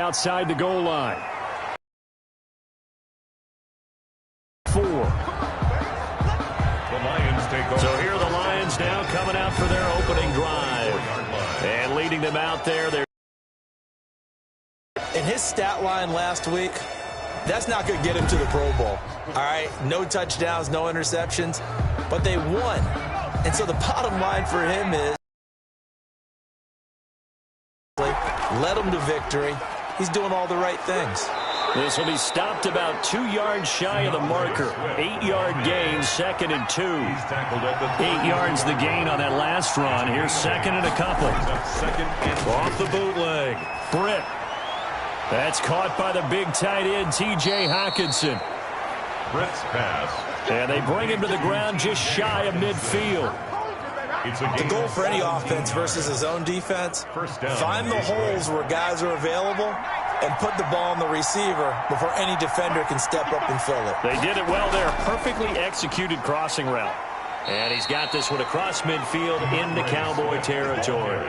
outside the goal line. 4. The Lions take over. So here are the Lions now coming out for their opening drive. And leading them out there. In his stat line last week, that's not going to get him to the Pro Bowl. All right, no touchdowns, no interceptions, but they won. And so the bottom line for him is led them to victory. He's doing all the right things. This will be stopped about 2 yards shy of the marker. 8-yard gain, 2nd and 2. 8 yards the gain on that last run. Here's 2nd and a couple. Off the bootleg. Britt. That's caught by the big tight end, T.J. Hockenson. Britt's pass. And they bring him to the ground just shy of midfield. The goal for any offense versus his own defense, find the holes where guys are available and put the ball on the receiver before any defender can step up and fill it. They did it well there. Perfectly executed crossing route. And he's got this one across midfield into Cowboy territory.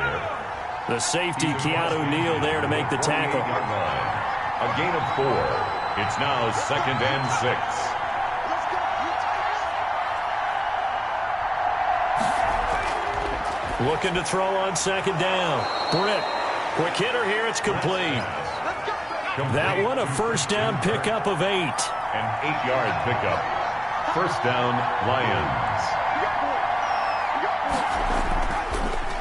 The safety, Keanu Neal, there to make the tackle. A gain of 4. It's now 2nd and 6. Looking to throw on 2nd down. Britt. Quick hitter here. It's complete. That one a first down pickup of 8. An 8-yard pickup. First down, Lions.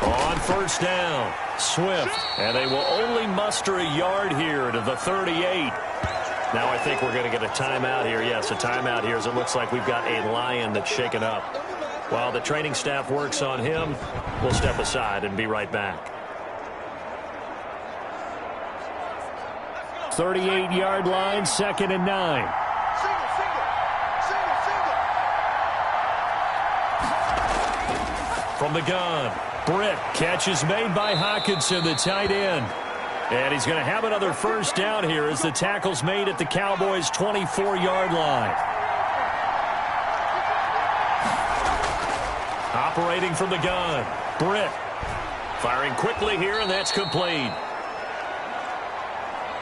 On first down, Swift. And they will only muster a yard here to the 38. Now I think we're going to get a timeout here. Yes, a timeout here as it looks like we've got a Lion that's shaken up. While the training staff works on him, we'll step aside and be right back. 38-yard line, 2nd and 9. From the gun, Britt. Catch is made by Hockenson, the tight end. And he's going to have another first down here as the tackle's made at the Cowboys' 24-yard line. Operating from the gun, Britt. Firing quickly here, and that's complete.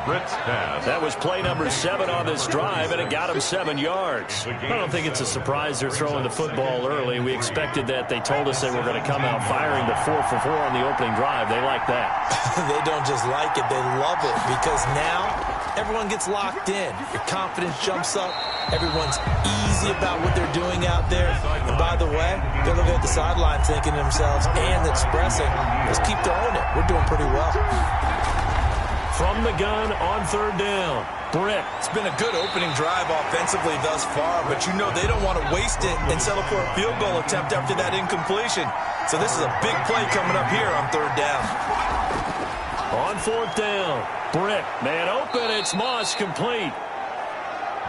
Britt's pass. That was play number 7 on this drive, and it got him 7 yards. I don't think it's a surprise they're throwing the football early. We expected that. They told us they were going to come out firing the 4 for 4 on the opening drive. They like that. They don't just like it, they love it, because now everyone gets locked in. Your confidence jumps up. Everyone's easy about what they're doing out there. And by the way, they're looking at the sideline thinking to themselves and expressing, let's keep throwing it. We're doing pretty well. From the gun on 3rd down, Britt. It's been a good opening drive offensively thus far, but you know they don't want to waste it and settle for a field goal attempt after that incompletion. So this is a big play coming up here on 3rd down. On 4th down, Britt. Man open, it's Moss, complete.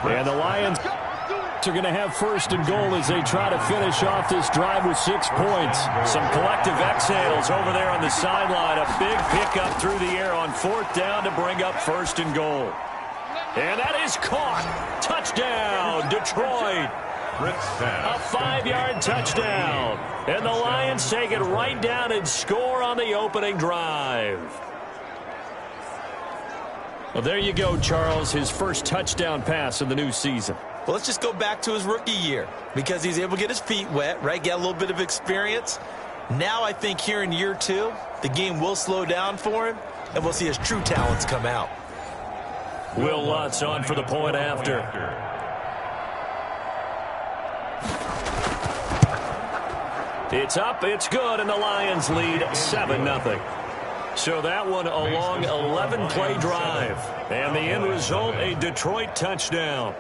And the Lions are going to have 1st and goal as they try to finish off this drive with 6 points. Some collective exhales over there on the sideline. A big pickup through the air on 4th down to bring up 1st and goal. And that is caught. Touchdown, Detroit. A 5-yard touchdown. And the Lions take it right down and score on the opening drive. Well, there you go, Charles. His first touchdown pass of the new season. Well, let's just go back to his rookie year because he's able to get his feet wet, right? Get a little bit of experience. Now I think here in year 2, the game will slow down for him, and we'll see his true talents come out. Will Lutz on for the point after. It's up, it's good, and the Lions lead 7-0. So that one a long 11-play drive. And the end result, a Detroit touchdown.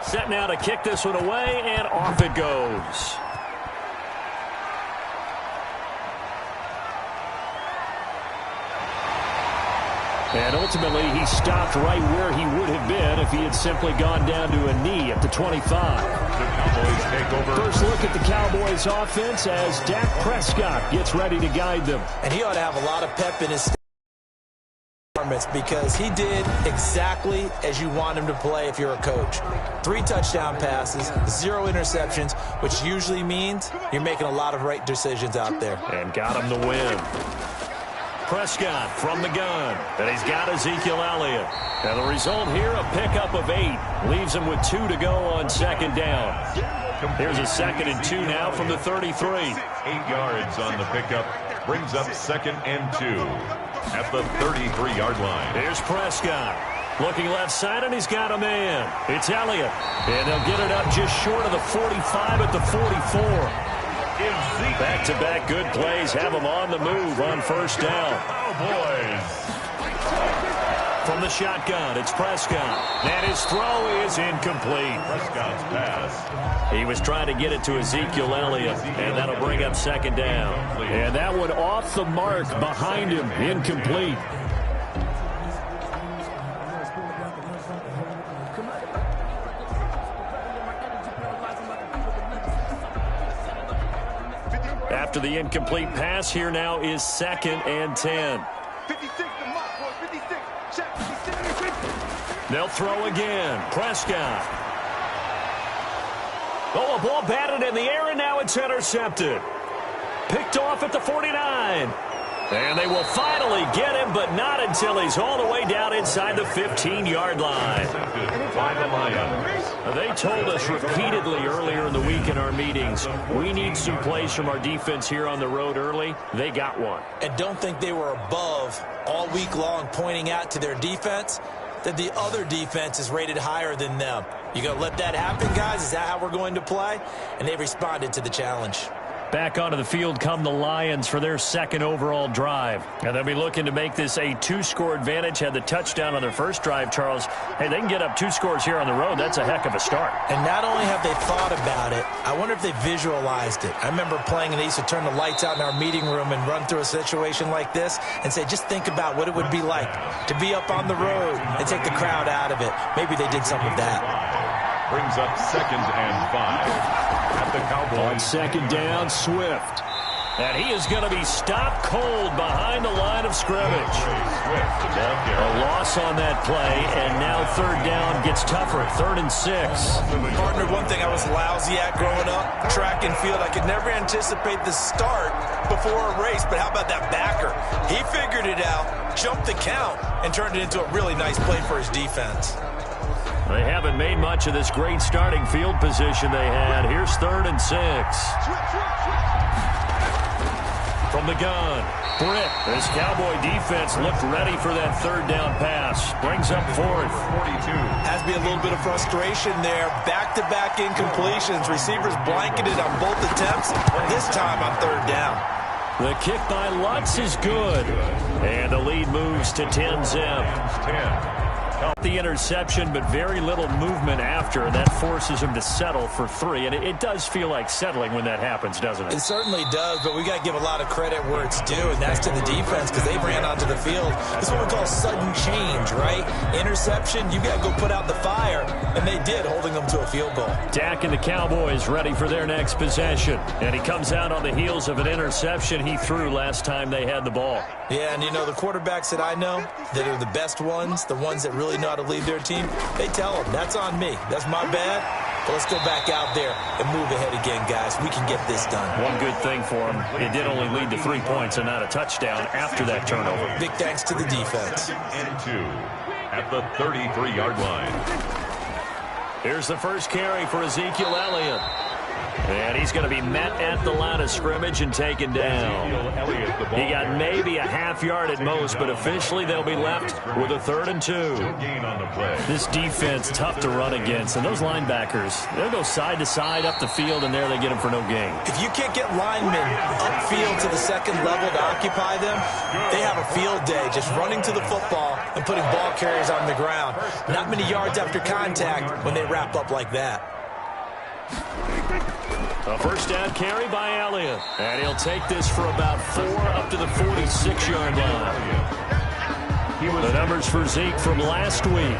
Set now to kick this one away, and off it goes. And ultimately, he stopped right where he would have been if he had simply gone down to a knee at the 25. The Cowboys take over. First look at the Cowboys offense as Dak Prescott gets ready to guide them. And he ought to have a lot of pep in his step because he did exactly as you want him to play if you're a coach. 3 touchdown passes, 0 interceptions, which usually means you're making a lot of right decisions out there. And got him the win. Prescott from the gun, and he's got Ezekiel Elliott. And the result here, a pickup of 8. Leaves him with 2 to go on second down. Here's a 2nd and 2 now from the 33. 8 yards on the pickup. Brings up 2nd and 2 at the 33-yard line. Here's Prescott. Looking left side, and he's got a man. It's Elliott. And they'll get it up just short of the 45 at the 44. Back-to-back good plays have them on the move on first down. Cowboys. From the shotgun, it's Prescott. And his throw is incomplete. Prescott's pass. He was trying to get it to Ezekiel Elliott, and that'll bring up second down. And that one off the mark behind him, incomplete. After the incomplete pass, here now is 2nd and 10. They'll throw again. Prescott. Oh, a ball batted in the air, and now it's intercepted. Picked off at the 49. And they will finally get him, but not until he's all the way down inside the 15-yard line. By the Lions. They told us repeatedly earlier in the week in our meetings, we need some plays from our defense here on the road early. They got one. And don't think they were above all week long pointing out to their defense that the other defense is rated higher than them. You going to let that happen, guys? Is that how we're going to play? And they responded to the challenge. Back onto the field come the Lions for their 2nd overall drive. And they'll be looking to make this a 2-score advantage. Had the touchdown on their first drive, Charles. Hey, they can get up 2 scores here on the road. That's a heck of a start. And not only have they thought about it, I wonder if they visualized it. I remember playing, and they used to turn the lights out in our meeting room and run through a situation like this and say, just think about what it would be like to be up on the road and take the crowd out of it. Maybe they did some of that. Brings up 2nd and 5. At the Cowboys. On second down, Swift. And he is going to be stopped cold behind the line of scrimmage. A loss on that play, and now 3rd down gets tougher. 3rd and 6. Partner, one thing I was lousy at growing up, track and field, I could never anticipate the start before a race, but how about that backer? He figured it out, jumped the count, and turned it into a really nice play for his defense. They haven't made much of this great starting field position they had. Here's 3rd and 6. From the gun, Britt. This Cowboy defense looked ready for that 3rd down pass. Brings up 4th. 42. Has to be a little bit of frustration there. Back-to-back incompletions. Receivers blanketed on both attempts, this time on 3rd down. The kick by Lutz is good. And the lead moves to 10-zip. 10. The interception, but very little movement after, and that forces him to settle for 3. And it does feel like settling when that happens, doesn't it? It certainly does, but we got to give a lot of credit where it's due, and that's to the defense because they ran onto the field. This is what we call sudden change, right? Interception, you got to go put out the fire, and they did, holding them to a field goal. Dak and the Cowboys ready for their next possession, and he comes out on the heels of an interception he threw last time they had the ball. Yeah, and you know, the quarterbacks that I know that are the best ones, the ones that really know how to lead their team, they tell them, that's on me. That's my bad. But let's go back out there and move ahead again, guys. We can get this done. One good thing for them, it did only lead to 3 points and not a touchdown after that turnover. Big thanks to the defense. And 2 at the 33-yard line. Here's the first carry for Ezekiel Elliott. And he's going to be met at the line of scrimmage and taken down. He got maybe a half yard at most, but officially they'll be left with a 3rd and 2. This defense, tough to run against. And those linebackers, they'll go side to side up the field, and there they get them for no gain. If you can't get linemen upfield to the 2nd level to occupy them, they have a field day just running to the football and putting ball carriers on the ground. Not many yards after contact when they wrap up like that. A first down carry by Elliott. And he'll take this for about 4 up to the 46-yard line. The numbers for Zeke from last week.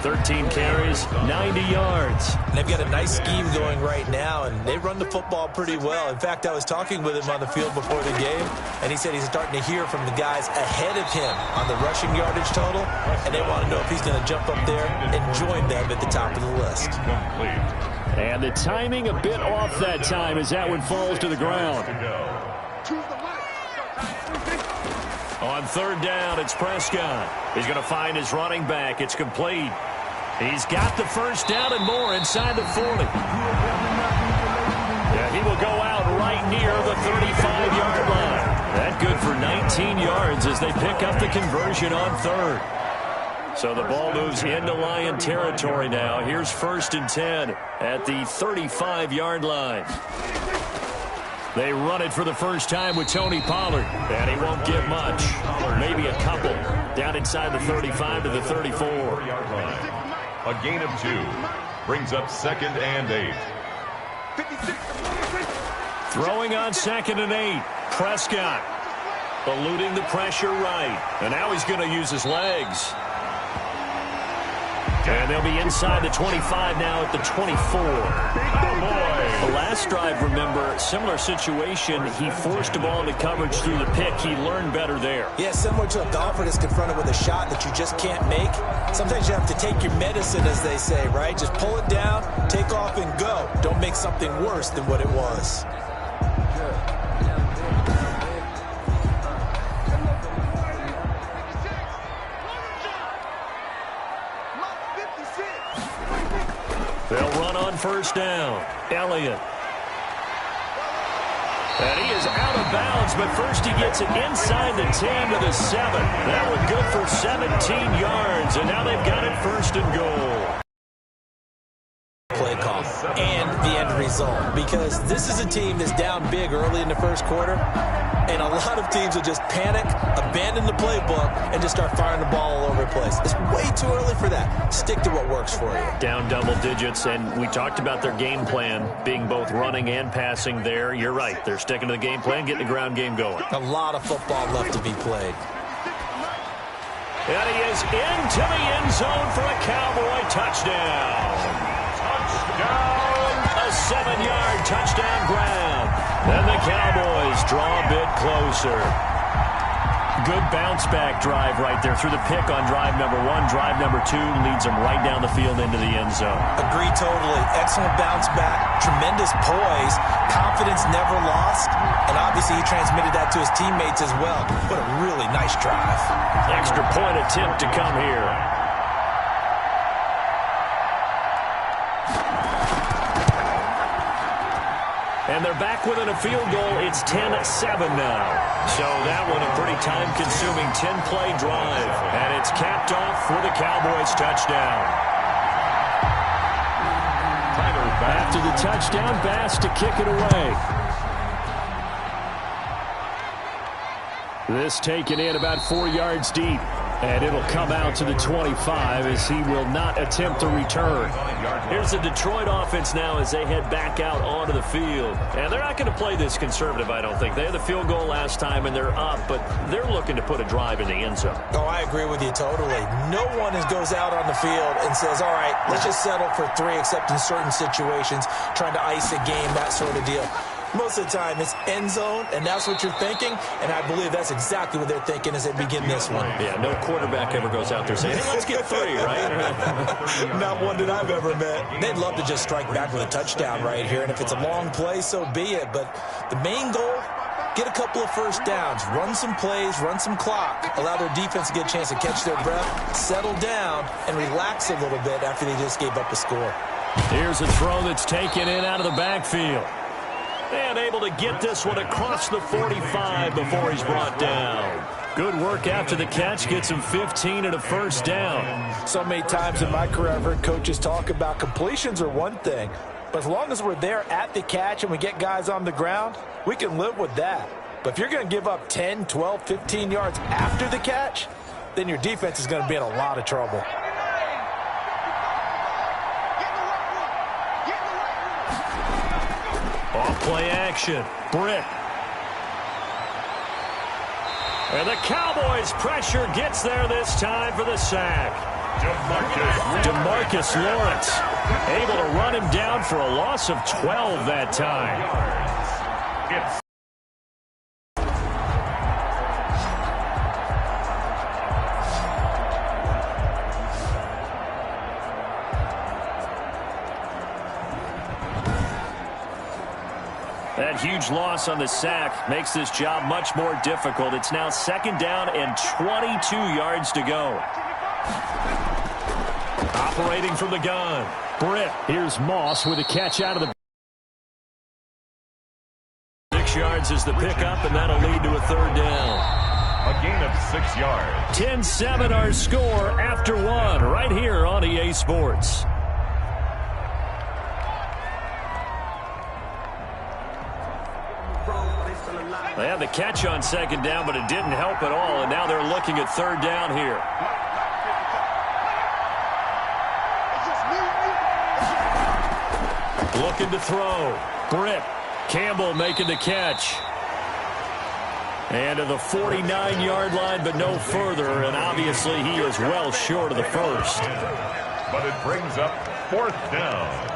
13 carries, 90 yards. And they've got a nice scheme going right now, and they run the football pretty well. In fact, I was talking with him on the field before the game, and he said he's starting to hear from the guys ahead of him on the rushing yardage total, and they want to know if he's going to jump up there and join them at the top of the list. And the timing a bit off that time as that one falls to the ground. On third down, it's Prescott. He's going to find his running back. It's complete. He's got the first down and more inside the 40. Yeah, he will go out right near the 35-yard line. That good for 19 yards as they pick up the conversion on third. So the ball moves into Lion territory now. Here's 1st and 10 at the 35-yard line. They run it for the first time with Tony Pollard, and he won't get much. Maybe a couple. Down inside the 35 to the 34. A gain of 2 brings up 2nd and 8. Throwing on 2nd and 8. Prescott eluding the pressure right. And now he's going to use his legs. And they'll be inside the 25 now at the 24. The last drive, remember, similar situation. He forced the ball into coverage through the pick. He learned better there. Yeah, similar to a golfer that's confronted with a shot that you just can't make. Sometimes you have to take your medicine, as they say, right? Just pull it down, take off, and go. Don't make something worse than what it was. They'll run on first down. Elliott. And he is out of bounds, but first he gets it inside the 10 to the 7. That one good for 17 yards, and now they've got it 1st and goal. Play call and the end result, because this is a team that's down big early in the first quarter, and a lot of teams will just panic, abandon the playbook, and just start firing the ball all over the place. It's way too early for that. Stick to what works for you. Down double digits, and we talked about their game plan being both running and passing there. You're right. They're sticking to the game plan, getting the ground game going. A lot of football left to be played. And he is into the end zone for a Cowboy touchdown. A 7-yard touchdown grab. And the Cowboys draw a bit closer. Good bounce-back drive right there through the pick on drive number 1. Drive number 2 leads them right down the field into the end zone. Agree totally. Excellent bounce-back. Tremendous poise. Confidence never lost. And obviously he transmitted that to his teammates as well. What a really nice drive. Extra point attempt to come here. And they're back within a field goal. It's 10-7 now. So that one a pretty time-consuming 10-play drive. And it's capped off for the Cowboys touchdown. After the touchdown, Bass to kick it away. This taken in about 4 yards deep. And it'll come out to the 25 as he will not attempt to return. Here's the Detroit offense now as they head back out onto the field. And they're not going to play this conservative, I don't think. They had the field goal last time, and they're up, but they're looking to put a drive in the end zone. Oh, I agree with you totally. No one goes out on the field and says, all right, let's just settle for 3, except in certain situations, trying to ice a game, that sort of deal. Most of the time, it's end zone, and that's what you're thinking, and I believe that's exactly what they're thinking as they begin this one. Yeah, no quarterback ever goes out there saying, hey, let's get 3, right? Not one that I've ever met. They'd love to just strike back with a touchdown right here, and if it's a long play, so be it. But the main goal, get a couple of first downs, run some plays, run some clock, allow their defense to get a chance to catch their breath, settle down, and relax a little bit after they just gave up a score. Here's a throw that's taken in out of the backfield. And able to get this one across the 45 before he's brought down. Good work after the catch. Gets him 15 and a first down. So many times in my career I've heard coaches talk about completions are one thing. But as long as we're there at the catch and we get guys on the ground, we can live with that. But if you're going to give up 10, 12, 15 yards after the catch, then your defense is going to be in a lot of trouble. Off-play action. Brick. And the Cowboys' pressure gets there this time for the sack. DeMarcus Lawrence able to run him down for a loss of 12 that time. That huge loss on the sack makes this job much more difficult. It's now 2nd down and 22 yards to go. Operating from the gun. Britt. Here's Moss with a catch out of the 6 yards is the pickup, and that'll lead to a 3rd down. A gain of 6 yards. 10-7 our score after 1 right here on EA Sports. They had the catch on 2nd down, but it didn't help at all, and now they're looking at 3rd down here. Looking to throw. Britt. Campbell making the catch. And to the 49-yard line, but no further, and obviously he is well short of the first. But it brings up 4th down.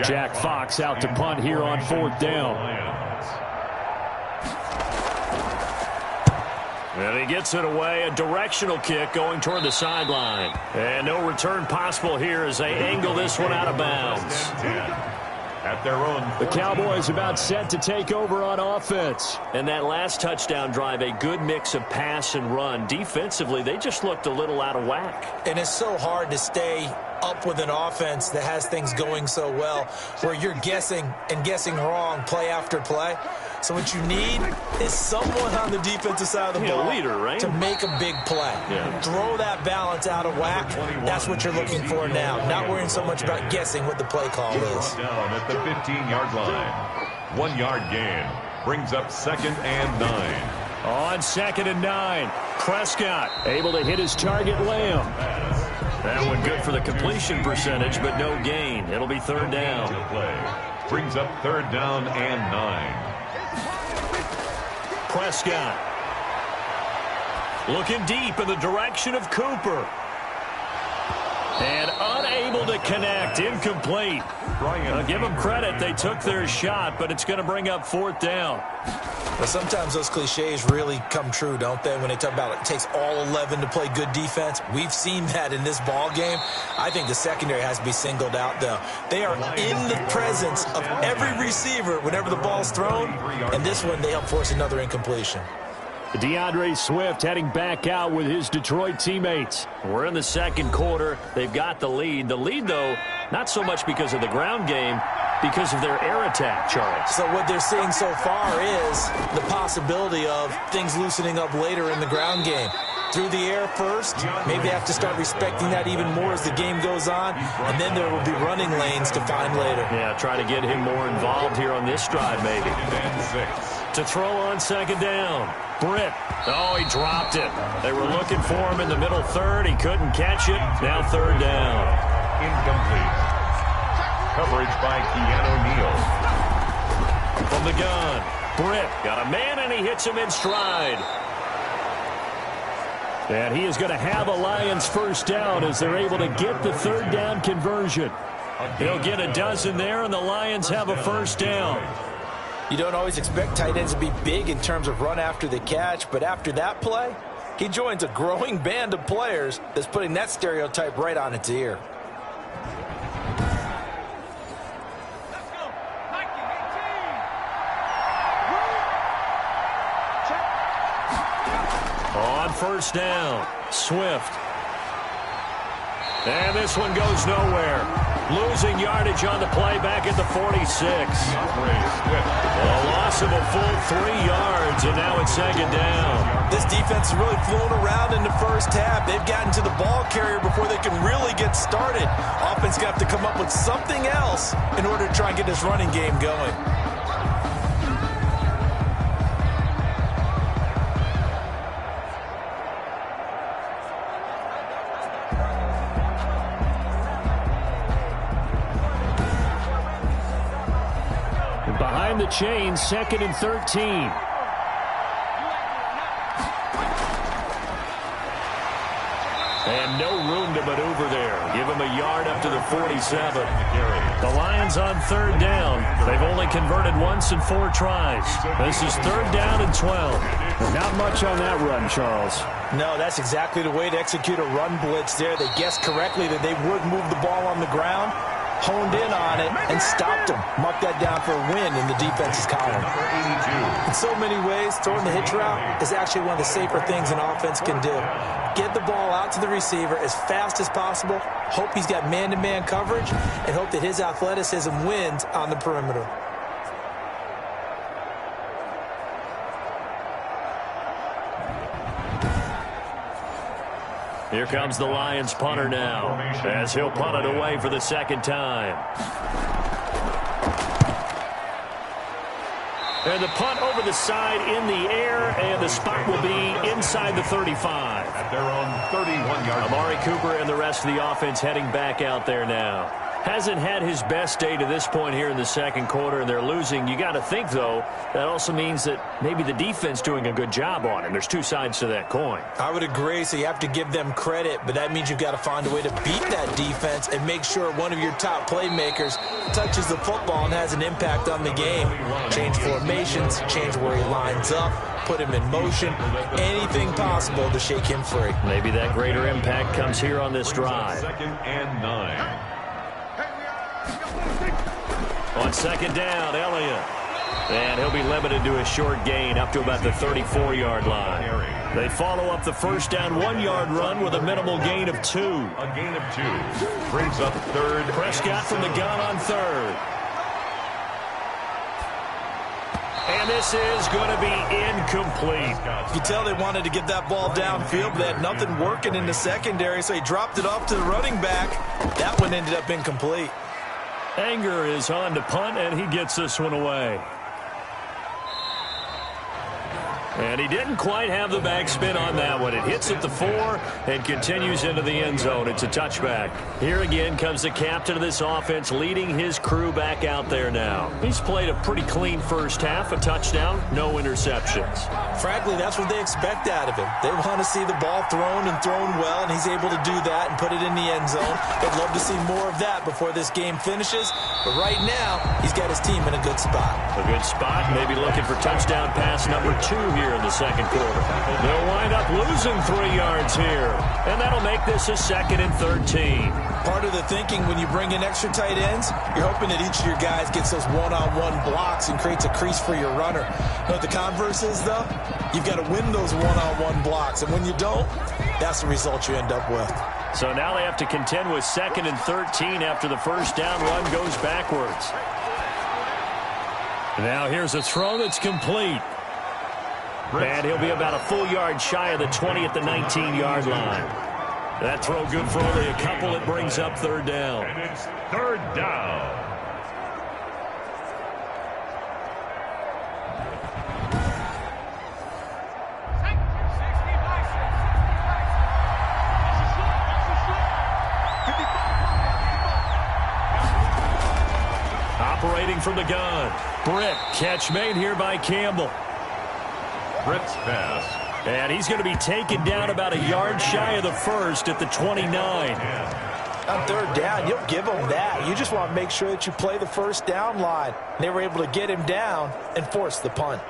Jack Fox out to punt here on 4th down. And he gets it away. A directional kick going toward the sideline. And no return possible here as they angle this one out of bounds. At their own. The Cowboys about set to take over on offense. And that last touchdown drive, a good mix of pass and run. Defensively, they just looked a little out of whack. And it's so hard to stay up with an offense that has things going so well, where you're guessing and guessing wrong play after play. So what you need is someone on the defensive side of the ball, leader, right? to make a big play. Yeah. Throw that balance out of whack. That's what you're looking for now. Not worrying so much about guessing what the play call is. Down at the 15-yard line. 1-yard gain. Brings up 2nd and 9. On 2nd and 9. Prescott able to hit his target, Lamb. That one good for the completion percentage, but no gain. It'll be 3rd down. Brings up 3rd down and 9. Prescott looking deep in the direction of Cooper. And unable to connect. Incomplete. Give them credit. They took their shot, but it's going to bring up 4th down. Well, sometimes those cliches really come true, don't they? When they talk about it takes all 11 to play good defense. We've seen that in this ball game. I think the secondary has to be singled out, though. They are in the presence of every receiver whenever the ball's thrown. And this one, they help force another incompletion. DeAndre Swift heading back out with his Detroit teammates. We're in the 2nd quarter. They've got the lead. The lead, though, not so much because of the ground game, because of their air attack, Charles. So what they're seeing so far is the possibility of things loosening up later in the ground game. Through the air first, maybe they have to start respecting that even more as the game goes on, and then there will be running lanes to find later. Yeah, try to get him more involved here on this drive, maybe. To throw on 2nd down. Britt. Oh, he dropped it. They were looking for him in the middle 3rd. He couldn't catch it. Now 3rd down. Incomplete. Coverage by Keanu Neal. From the gun. Britt got a man, and he hits him in stride. And he is going to have a Lions 1st down as they're able to get the 3rd down conversion. He'll get a dozen there, and the Lions have a 1st down. You don't always expect tight ends to be big in terms of run after the catch, but after that play, he joins a growing band of players that's putting that stereotype right on its ear. On 1st down, Swift. And this one goes nowhere. Losing yardage on the play back at the 46. A loss of a full 3 yards, and now it's 2nd down. This defense has really flown around in the first half. They've gotten to the ball carrier before they can really get started. Offense got to come up with something else in order to try and get this running game going. behind the chains, 2nd and 13. And no room to maneuver there. Give him a yard up to the 47. The Lions on 3rd down. They've only converted once in 4 tries. This is 3rd down and 12. Not much on that run, Charles. No, that's exactly the way to execute a run blitz there. They guessed correctly that they would move the ball on the ground, honed in on it, and stopped them. Mark that down for a win in the defense's column. In so many ways, throwing the hitch route is actually one of the safer things an offense can do. Get the ball out to the receiver as fast as possible, hope he's got man-to-man coverage, and hope that his athleticism wins on the perimeter. Here comes the Lions punter now, as he'll punt it away for the 2nd time. And the punt over the side in the air, and the spot will be inside the 35. At their own 31-yard. Amari Cooper and the rest of the offense heading back out there now. Hasn't had his best day to this point here in the 2nd quarter, and they're losing. You got to think, though, that also means that maybe the defense doing a good job on him. There's 2 sides to that coin. I would agree, so you have to give them credit, but that means you've got to find a way to beat that defense and make sure one of your top playmakers touches the football and has an impact on the game. Change formations, change where he lines up, put him in motion, anything possible to shake him free. Maybe that greater impact comes here on this drive. 2nd and 9. On 2nd down, Elliott. And he'll be limited to a short gain up to about the 34-yard line. They follow up the 1st down 1-yard run with a minimal gain of 2. A gain of 2 brings up 3rd. Prescott from the gun on 3rd. And this is going to be incomplete. You tell they wanted to get that ball downfield, but they had nothing working in the secondary, so he dropped it off to the running back. That one ended up incomplete. Anger is on to punt, and he gets this one away. And he didn't quite have the backspin on that one. It hits at the 4 and continues into the end zone. It's a touchback. Here again comes the captain of this offense leading his crew back out there now. He's played a pretty clean first half, a touchdown, no interceptions. Frankly, that's what they expect out of him. They want to see the ball thrown and thrown well, and he's able to do that and put it in the end zone. They'd love to see more of that before this game finishes. But right now, he's got his team in a good spot. A good spot, maybe looking for touchdown pass number 2 here in the 2nd quarter. They'll wind up losing 3 yards here, and that'll make this a 2nd and 13. Part of the thinking when you bring in extra tight ends, you're hoping that each of your guys gets those one-on-one blocks and creates a crease for your runner. But the converse is, though, you've got to win those one-on-one blocks, and when you don't, that's the result you end up with. So now they have to contend with 2nd and 13 after the 1st down run goes backwards. Now here's a throw that's complete. And he'll be about a full yard shy of the 20 at the 19-yard line. That throw good for only a couple. It brings up 3rd down. And it's 3rd down. Operating from the gun. Britt, catch made here by Campbell. Britt's pass. And he's going to be taken down about a yard shy of the 1st at the 29. On 3rd down, you'll give them that. You just want to make sure that you play the 1st down line. They were able to get him down and force the punt.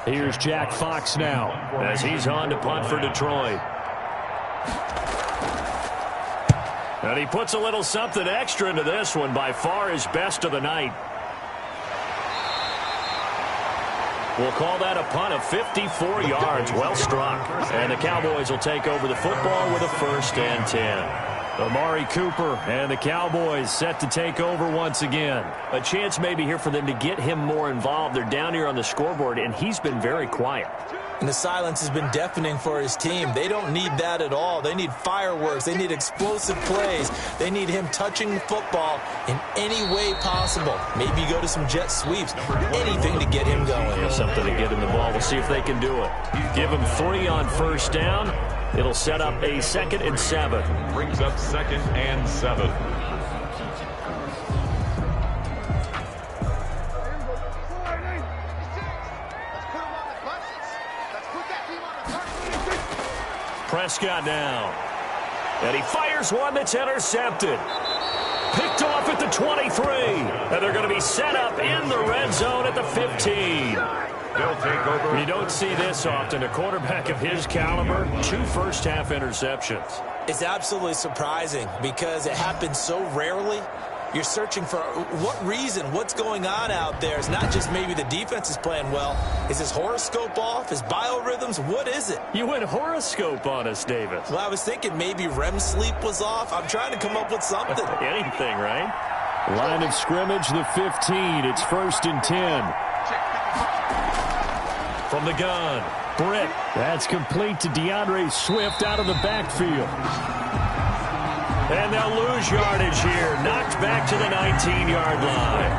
Here's Jack Fox now as he's on to punt for Detroit. And he puts a little something extra into this one, by far his best of the night. We'll call that a punt of 54 yards. Well struck. And the Cowboys will take over the football with a 1st and 10. Amari Cooper and the Cowboys set to take over once again. A chance maybe here for them to get him more involved. They're down here on the scoreboard, and he's been very quiet. And the silence has been deafening for his team. They don't need that at all. They need fireworks. They need explosive plays. They need him touching the football in any way possible. Maybe go to some jet sweeps. Anything to get him going. Yeah, something to get him the ball. We'll see if they can do it. Give him 3 on first down. It'll set up a 2nd and 7. Brings up 2nd and 7. Prescott now. And he fires one that's intercepted. Picked off at the 23. And they're going to be set up in the red zone at the 15. They'll take over. You don't see this often. A quarterback of his caliber, 2 first-half interceptions. It's absolutely surprising because it happens so rarely. You're searching for what reason, what's going on out there. It's not just maybe the defense is playing well. Is his horoscope off? His biorhythms? What is it? You went horoscope on us, Davis. Well, I was thinking maybe REM sleep was off. I'm trying to come up with something. Anything, right? Line of scrimmage, the 15. It's 1st and 10. From the gun, Britt. That's complete to DeAndre Swift out of the backfield. And they'll lose yardage here. Knocked back to the 19-yard line.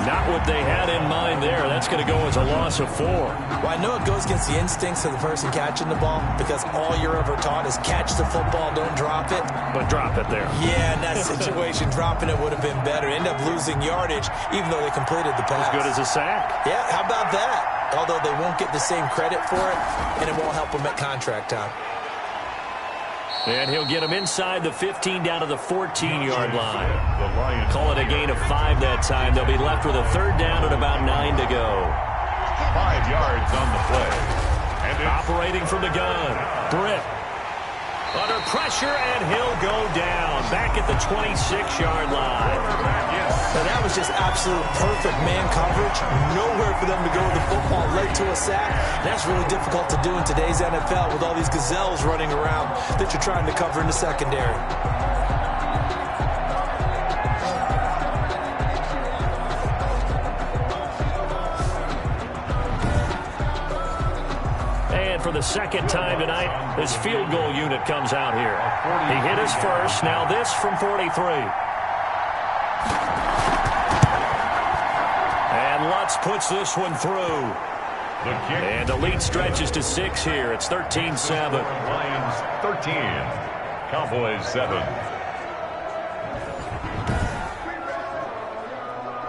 Not what they had in mind there. That's going to go as a loss of 4. Well, I know it goes against the instincts of the person catching the ball because all you're ever taught is catch the football, don't drop it. But drop it there. Yeah, in that situation, dropping it would have been better. End up losing yardage even though they completed the pass. As good as a sack. Yeah, how about that? Although they won't get the same credit for it, and it won't help them at contract time. And he'll get him inside the 15 down to the 14-yard line. Call it a gain of 5 that time. They'll be left with a 3rd down and about 9 to go. 5 yards on the play. And operating from the gun, Britt. Under pressure, and he'll go down. Back at the 26-yard line. And that was just absolute perfect man coverage. Nowhere for them to go with the football. Led to a sack. And that's really difficult to do in today's NFL with all these gazelles running around that you're trying to cover in the secondary. For the 2nd time tonight, this field goal unit comes out here. He hit his first. Now this from 43. And Lutz puts this one through. And the lead stretches to 6 here. It's 13-7. Lions 13. Cowboys 7.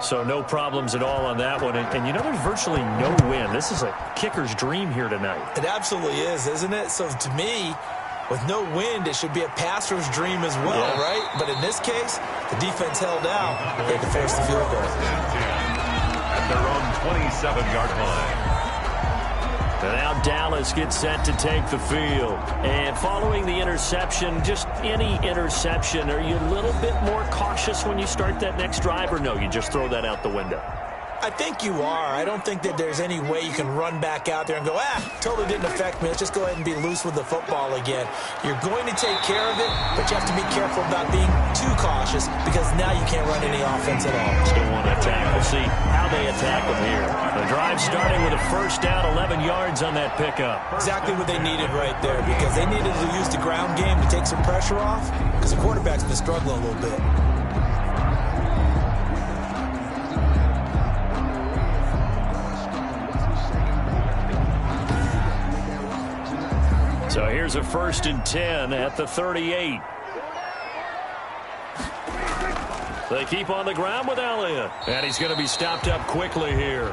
So no problems at all on that one. And you know, there's virtually no win. This is a kicker's dream here tonight. It absolutely is, isn't it? So to me, with no wind, it should be a passer's dream as well, right? But in this case, the defense held out. They had to force the field goal. At their own 27-yard line. And now Dallas gets set to take the field. And following the interception, just any interception, are you a little bit more cautious when you start that next drive, or no, you just throw that out the window? I think you are. I don't think that there's any way you can run back out there and go, totally didn't affect me. Let's just go ahead and be loose with the football again. You're going to take care of it, but you have to be careful about being too cautious because now you can't run any offense at all. Still want to attack. We'll see how they attack them here. The drive starting with a 1st down, 11 yards on that pickup. Exactly what they needed right there because they needed to use the ground game to take some pressure off because the quarterback's been struggling a little bit. So here's a 1st and 10 at the 38. They keep on the ground with Elliott. And he's going to be stopped up quickly here.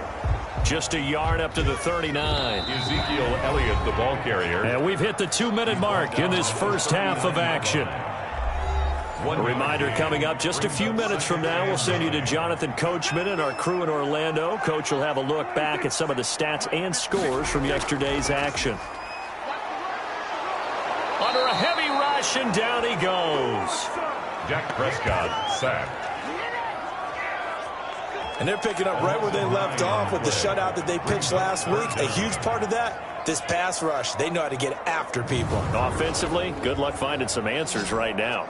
Just a yard up to the 39. Ezekiel Elliott, the ball carrier. And we've hit the 2-minute mark in this first half of action. A reminder coming up just a few minutes from now, we'll send you to Jonathan Coachman and our crew in Orlando. Coach will have a look back at some of the stats and scores from yesterday's action. Under a heavy rush, and down he goes. Dak Prescott sacked. And they're picking up right where they left off with the shutout that they pitched last week. A huge part of that, this pass rush. They know how to get after people. Offensively, good luck finding some answers right now.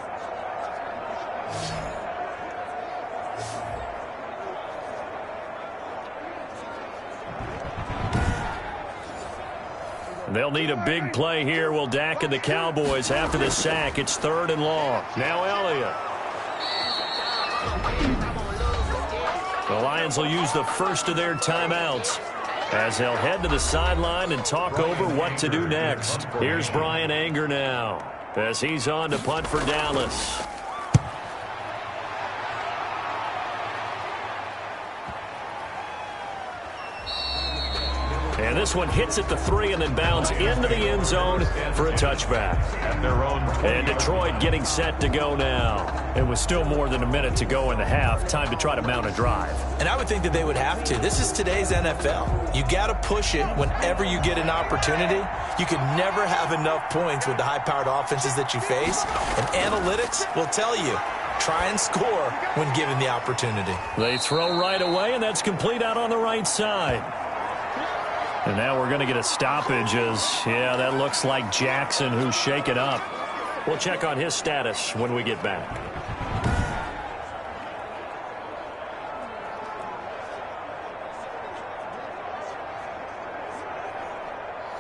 They'll need a big play here. Will Dak and the Cowboys after the sack. It's 3rd and long. Now Elliott. The Lions will use the first of their timeouts as they'll head to the sideline and talk over what to do next. Here's Brian Anger now as he's on to punt for Dallas. And this one hits at the 3 and then bounds into the end zone for a touchback. At their own 20. And Detroit getting set to go now. It was still more than a minute to go in the half. Time to try to mount a drive. And I would think that they would have to. This is today's NFL. You got to push it whenever you get an opportunity. You can never have enough points with the high-powered offenses that you face. And analytics will tell you, try and score when given the opportunity. They throw right away, and that's complete out on the right side. And now we're going to get a stoppage as, yeah, that looks like Jackson who's shaken up. We'll check on his status when we get back.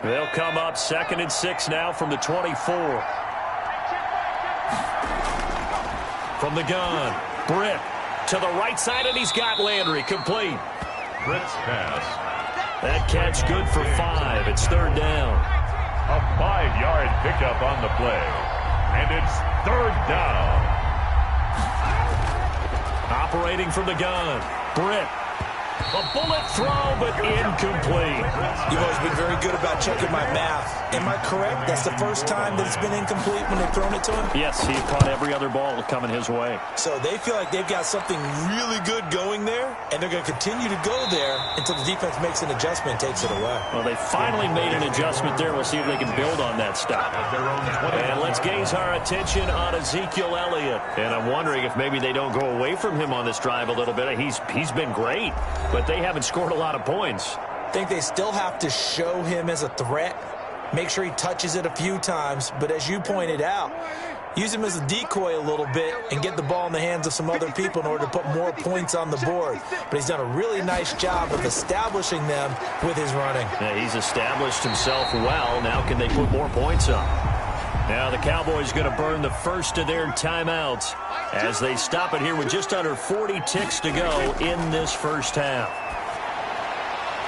They'll come up 2nd and 6 now from the 24. From the gun, Britt to the right side, and he's got Landry complete. Britt's pass. That catch good for 5. It's 3rd down. A 5-yard pickup on the play. And it's 3rd down. Operating from the gun, Britt. A bullet throw, but incomplete. You've always been very good about checking my math. Am I correct? That's the first time that it's been incomplete when they've thrown it to him? Yes, he caught every other ball coming his way. So they feel like they've got something really good going there, and they're going to continue to go there until the defense makes an adjustment and takes it away. Well, they finally made an adjustment there. We'll see if they can build on that stop. And let's gaze our attention on Ezekiel Elliott. And I'm wondering if maybe they don't go away from him on this drive a little bit. He's been great, but they haven't scored a lot of points. I think they still have to show him as a threat. Make sure he touches it a few times. But as you pointed out, use him as a decoy a little bit and get the ball in the hands of some other people in order to put more points on the board. But he's done a really nice job of establishing them with his running. Yeah, he's established himself well. Now can they put more points up? Now the Cowboys going to burn the first of their timeouts as they stop it here with just under 40 ticks to go in this first half.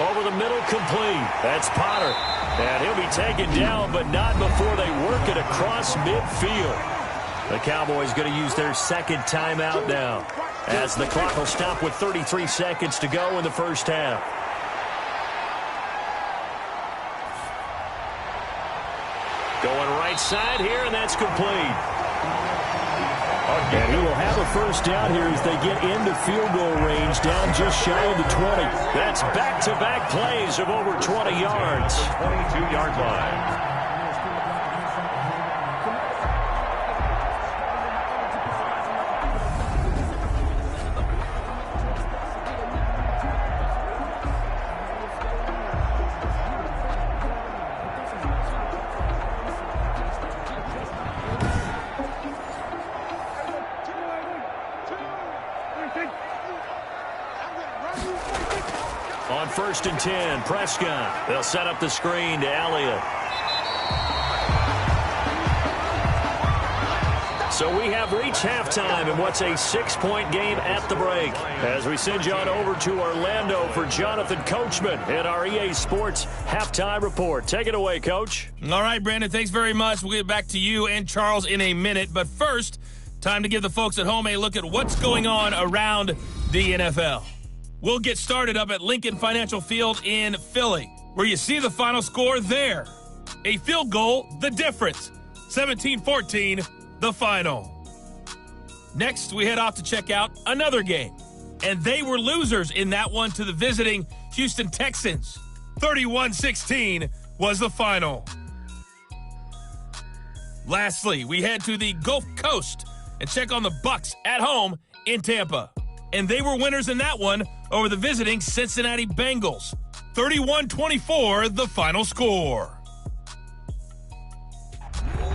Over the middle, complete. That's Potter. And he'll be taken down, but not before they work it across midfield. The Cowboys going to use their second timeout now as the clock will stop with 33 seconds to go in the first half. Going right side here, and that's complete. And he will have a first down here as they get into field goal range, down just shy of the 20. That's back-to-back plays of over 20 yards. 22-yard line. On 1st and 10, Prescott. They'll set up the screen to Elliott. So we have reached halftime in what's a 6-point game at the break. As we send you on over to Orlando for Jonathan Coachman in our EA Sports Halftime Report. Take it away, Coach. All right, Brandon, thanks very much. We'll get back to you and Charles in a minute. But first, time to give the folks at home a look at what's going on around the NFL. We'll get started up at Lincoln Financial Field in Philly, where you see the final score there. A field goal, the difference. 17-14, the final. Next, we head off to check out another game. And they were losers in that one to the visiting Houston Texans. 31-16 was the final. Lastly, we head to the Gulf Coast and check on the Bucs at home in Tampa. And they were winners in that one over the visiting Cincinnati Bengals. 31-24, the final score.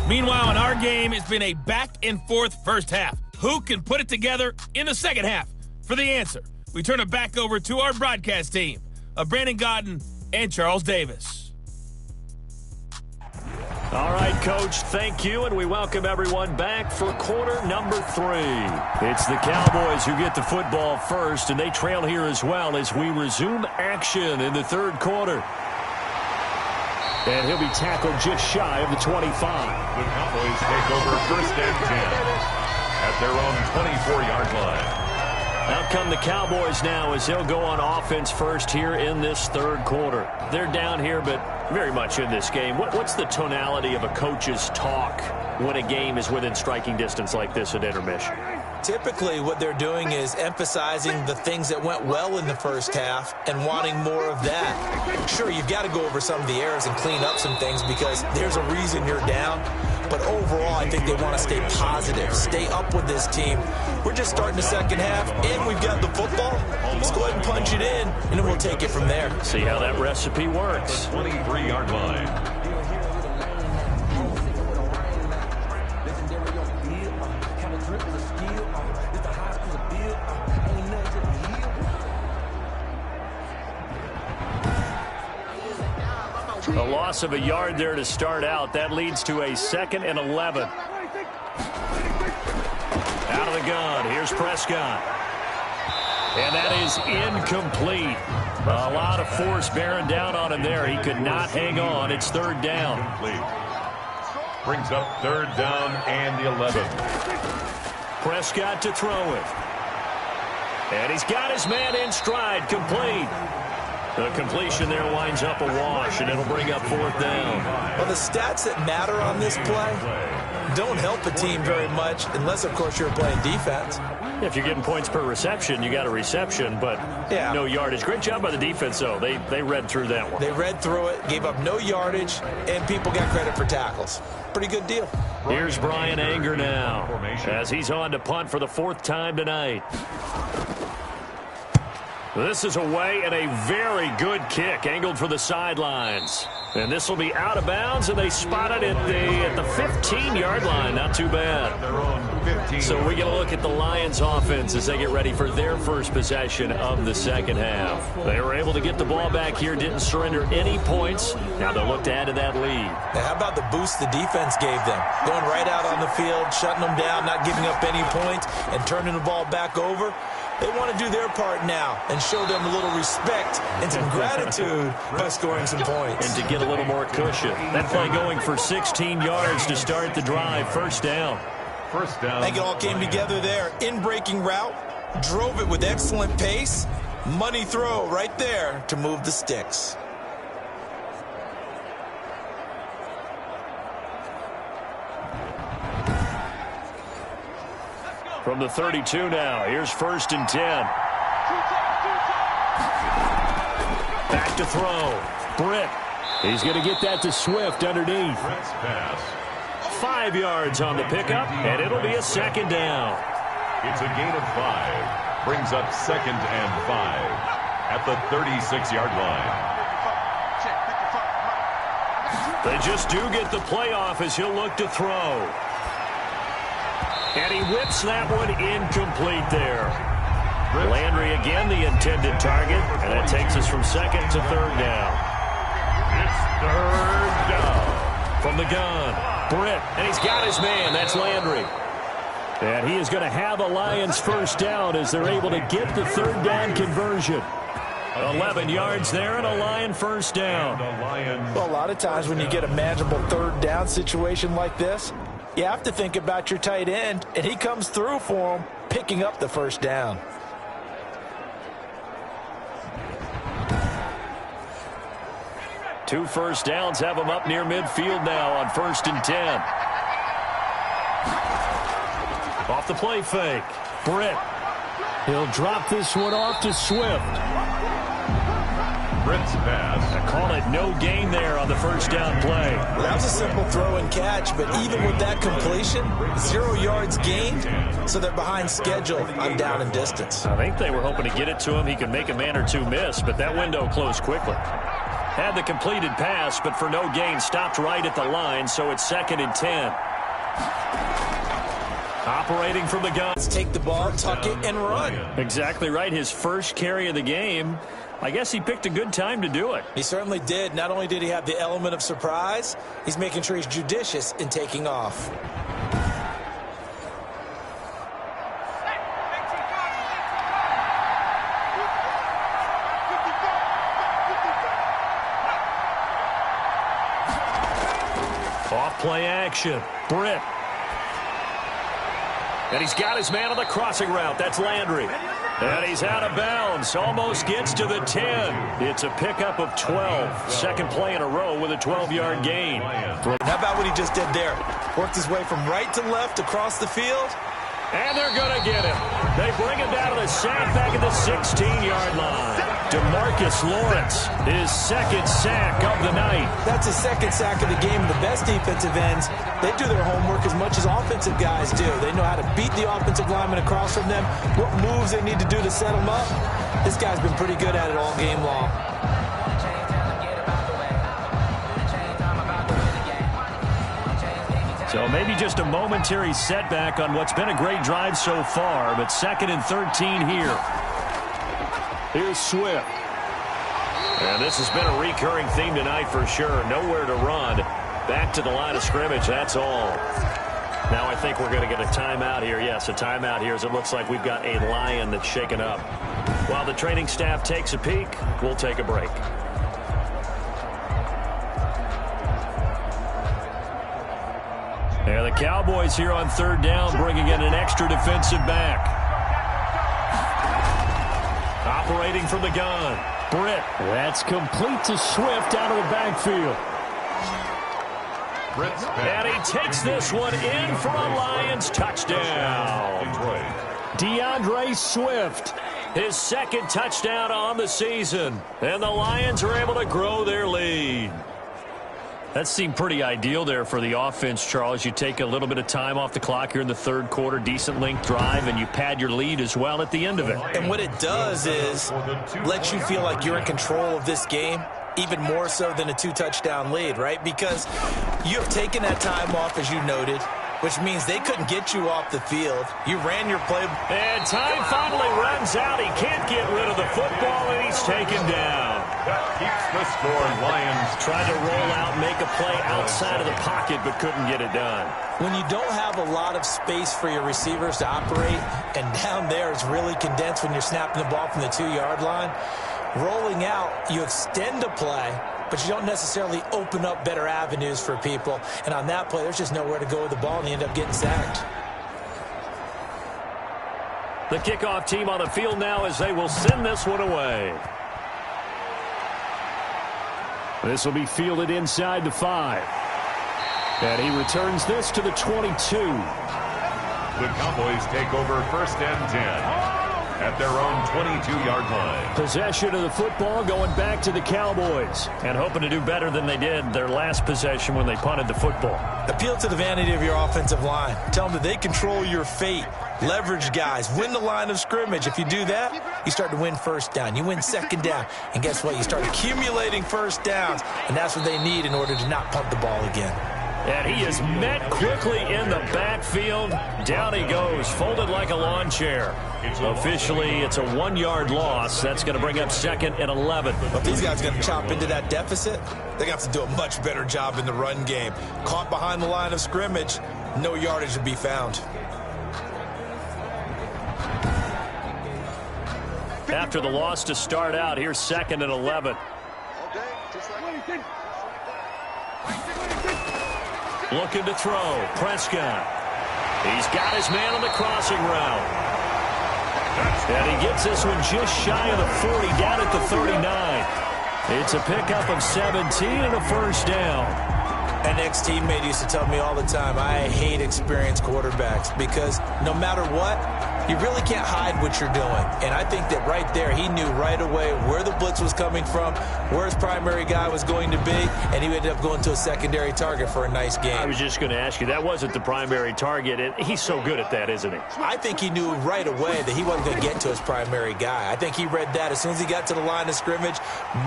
Meanwhile, in our game, it's been a back-and-forth first half. Who can put it together in the second half? For the answer, we turn it back over to our broadcast team of Brandon Godden and Charles Davis. All right, Coach, thank you, and we welcome everyone back for quarter number 3. It's the Cowboys who get the football first, and they trail here as well as we resume action in the third quarter. And he'll be tackled just shy of the 25. The Cowboys take over first and 10 at their own 24-yard line. Out come the Cowboys now as they'll go on offense first here in this third quarter. They're down here, but very much in this game. What's the tonality of a coach's talk when a game is within striking distance like this at intermission? Typically, what they're doing is emphasizing the things that went well in the first half and wanting more of that. Sure, you've got to go over some of the errors and clean up some things because there's a reason you're down. But overall, I think they want to stay positive, stay up with this team. We're just starting the second half, and we've got the football. Let's go ahead and punch it in, and then we'll take it from there. See how that recipe works. 23-yard line. A loss of a yard there to start out. That leads to a 2nd and 11. Out of the gun. Here's Prescott. And that is incomplete. A lot of force bearing down on him there. He could not hang on. It's third down. Brings up third down and 11. Prescott to throw it. And he's got his man in stride. Complete. The completion there winds up a wash, and it'll bring up fourth down. Well, the stats that matter on this play don't help a team very much unless, of course, you're playing defense. If you're getting points per reception, you got a reception, but no yardage. Great job by the defense, though. They read through that one. They read through it, gave up no yardage, and people got credit for tackles. Pretty good deal. Here's Brian Anger now as he's on to punt for the 4th time tonight. This is away and a very good kick angled for the sidelines. And this will be out of bounds, and they spot it at the 15-yard line. Not too bad. So we get a look at the Lions offense as they get ready for their first possession of the second half. They were able to get the ball back here, didn't surrender any points. Now they'll look to add to that lead. Now, how about the boost the defense gave them? Going right out on the field, shutting them down, not giving up any points, and turning the ball back over. They want to do their part now and show them a little respect and some gratitude by scoring some points. And to get a little more cushion. That play going for 16 yards to start the drive. First down. First down. I think it all came together there. In-breaking route, drove it with excellent pace. Money throw right there to move the sticks. From the 32 now, here's 1st and 10. Back to throw. Britt. He's going to get that to Swift underneath. 5 yards on the pickup, and it'll be a 2nd down. It's a gain of 5. Brings up 2nd and 5 at the 36-yard line. They just do get the play off as he'll look to throw. And he whips that one incomplete there. Landry again the intended target, and that takes us from 2nd to 3rd down. It's 3rd down. From the gun, Britt, and he's got his man. That's Landry. And he is going to have a Lions first down as they're able to get the 3rd down conversion. 11 yards there and a Lion first down. Well, a lot of times when you get a manageable 3rd down situation like this, you have to think about your tight end, and he comes through for him, picking up the first down. Two first downs have him up near midfield now on 1st and 10. Off the play fake. Britt. He'll drop this one off to Swift. Britt's pass. I call it no gain there on the first down play. Well, that was a simple throw and catch, but even with that completion, 0 yards gained, so they're behind schedule on down and distance. I think they were hoping to get it to him. He could make a man or two miss, but that window closed quickly. Had the completed pass, but for no gain, stopped right at the line, so it's 2nd and 10. Operating from the gun. Let's take the ball, tuck it, and run. Exactly right. His first carry of the game. I guess he picked a good time to do it. He certainly did. Not only did he have the element of surprise, he's making sure he's judicious in taking off. Off play action. Britt. And he's got his man on the crossing route. That's Landry. And he's out of bounds. Almost gets to the 10. It's a pickup of 12. Second play in a row with a 12-yard gain. How about what he just did there? Worked his way from right to left across the field. And they're going to get him. They bring him down to the sack back at the 16-yard line. DeMarcus Lawrence, his second sack of the night. That's his second sack of the game. The best defensive ends, they do their homework as much as offensive guys do. They know how to beat the offensive lineman across from them, what moves they need to do to set them up. This guy's been pretty good at it all game long. So maybe just a momentary setback on what's been a great drive so far, but 2nd and 13 here. Here's Swift. And this has been a recurring theme tonight for sure. Nowhere to run. Back to the line of scrimmage, that's all. Now I think we're going to get a timeout here. Yes, a timeout here as it looks like we've got a Lion that's shaken up. While the training staff takes a peek, we'll take a break. And the Cowboys here on 3rd down, bringing in an extra defensive back. Operating from the gun. Britt. That's complete to Swift out of the backfield. And he takes this one in for a Lions touchdown. DeAndre Swift, his second touchdown on the season. And the Lions are able to grow their lead. That seemed pretty ideal there for the offense, Charles. You take a little bit of time off the clock here in the 3rd quarter, decent length drive, and you pad your lead as well at the end of it. And what it does is let you feel like you're in control of this game, even more so than a 2-touchdown lead, right? Because you have taken that time off, as you noted, which means they couldn't get you off the field. You ran your play. And time finally runs out. He can't get rid of the football, and he's taken down. That keeps the score. Lions tried to roll out, make a play outside of the pocket, but couldn't get it done. When you don't have a lot of space for your receivers to operate, and down there it's really condensed when you're snapping the ball from the 2-yard line, rolling out, you extend a play, but you don't necessarily open up better avenues for people. And on that play, there's just nowhere to go with the ball, and you end up getting sacked. The kickoff team on the field now as they will send this one away. This will be fielded inside the 5. And he returns this to the 22. The Cowboys take over 1st and 10. At their own 22-yard line. Possession of the football going back to the Cowboys. And hoping to do better than they did their last possession when they punted the football. Appeal to the vanity of your offensive line. Tell them that they control your fate. Leverage guys. Win the line of scrimmage. If you do that, you start to win 1st down. You win 2nd down. And guess what? You start accumulating 1st downs. And that's what they need in order to not punt the ball again. And he is met quickly in the backfield. Down he goes, folded like a lawn chair. Officially, it's a 1-yard loss. That's going to bring up 2nd and 11. But these guys are going to chop into that deficit. They're going to have to do a much better job in the run game. Caught behind the line of scrimmage, no yardage to be found. After the loss to start out, here's 2nd and 11. Looking to throw. Prescott. He's got his man on the crossing route. And he gets this one just shy of the 40, down at the 39. It's a pickup of 17 and a 1st down. An ex-teammate used to tell me all the time, I hate experienced quarterbacks because no matter what, you really can't hide what you're doing. And I think that right there, he knew right away where the blitz was coming from, where his primary guy was going to be, and he ended up going to a secondary target for a nice game. I was just going to ask you, that wasn't the primary target, and he's so good at that, isn't he? I think he knew right away that he wasn't going to get to his primary guy. I think he read that as soon as he got to the line of scrimmage,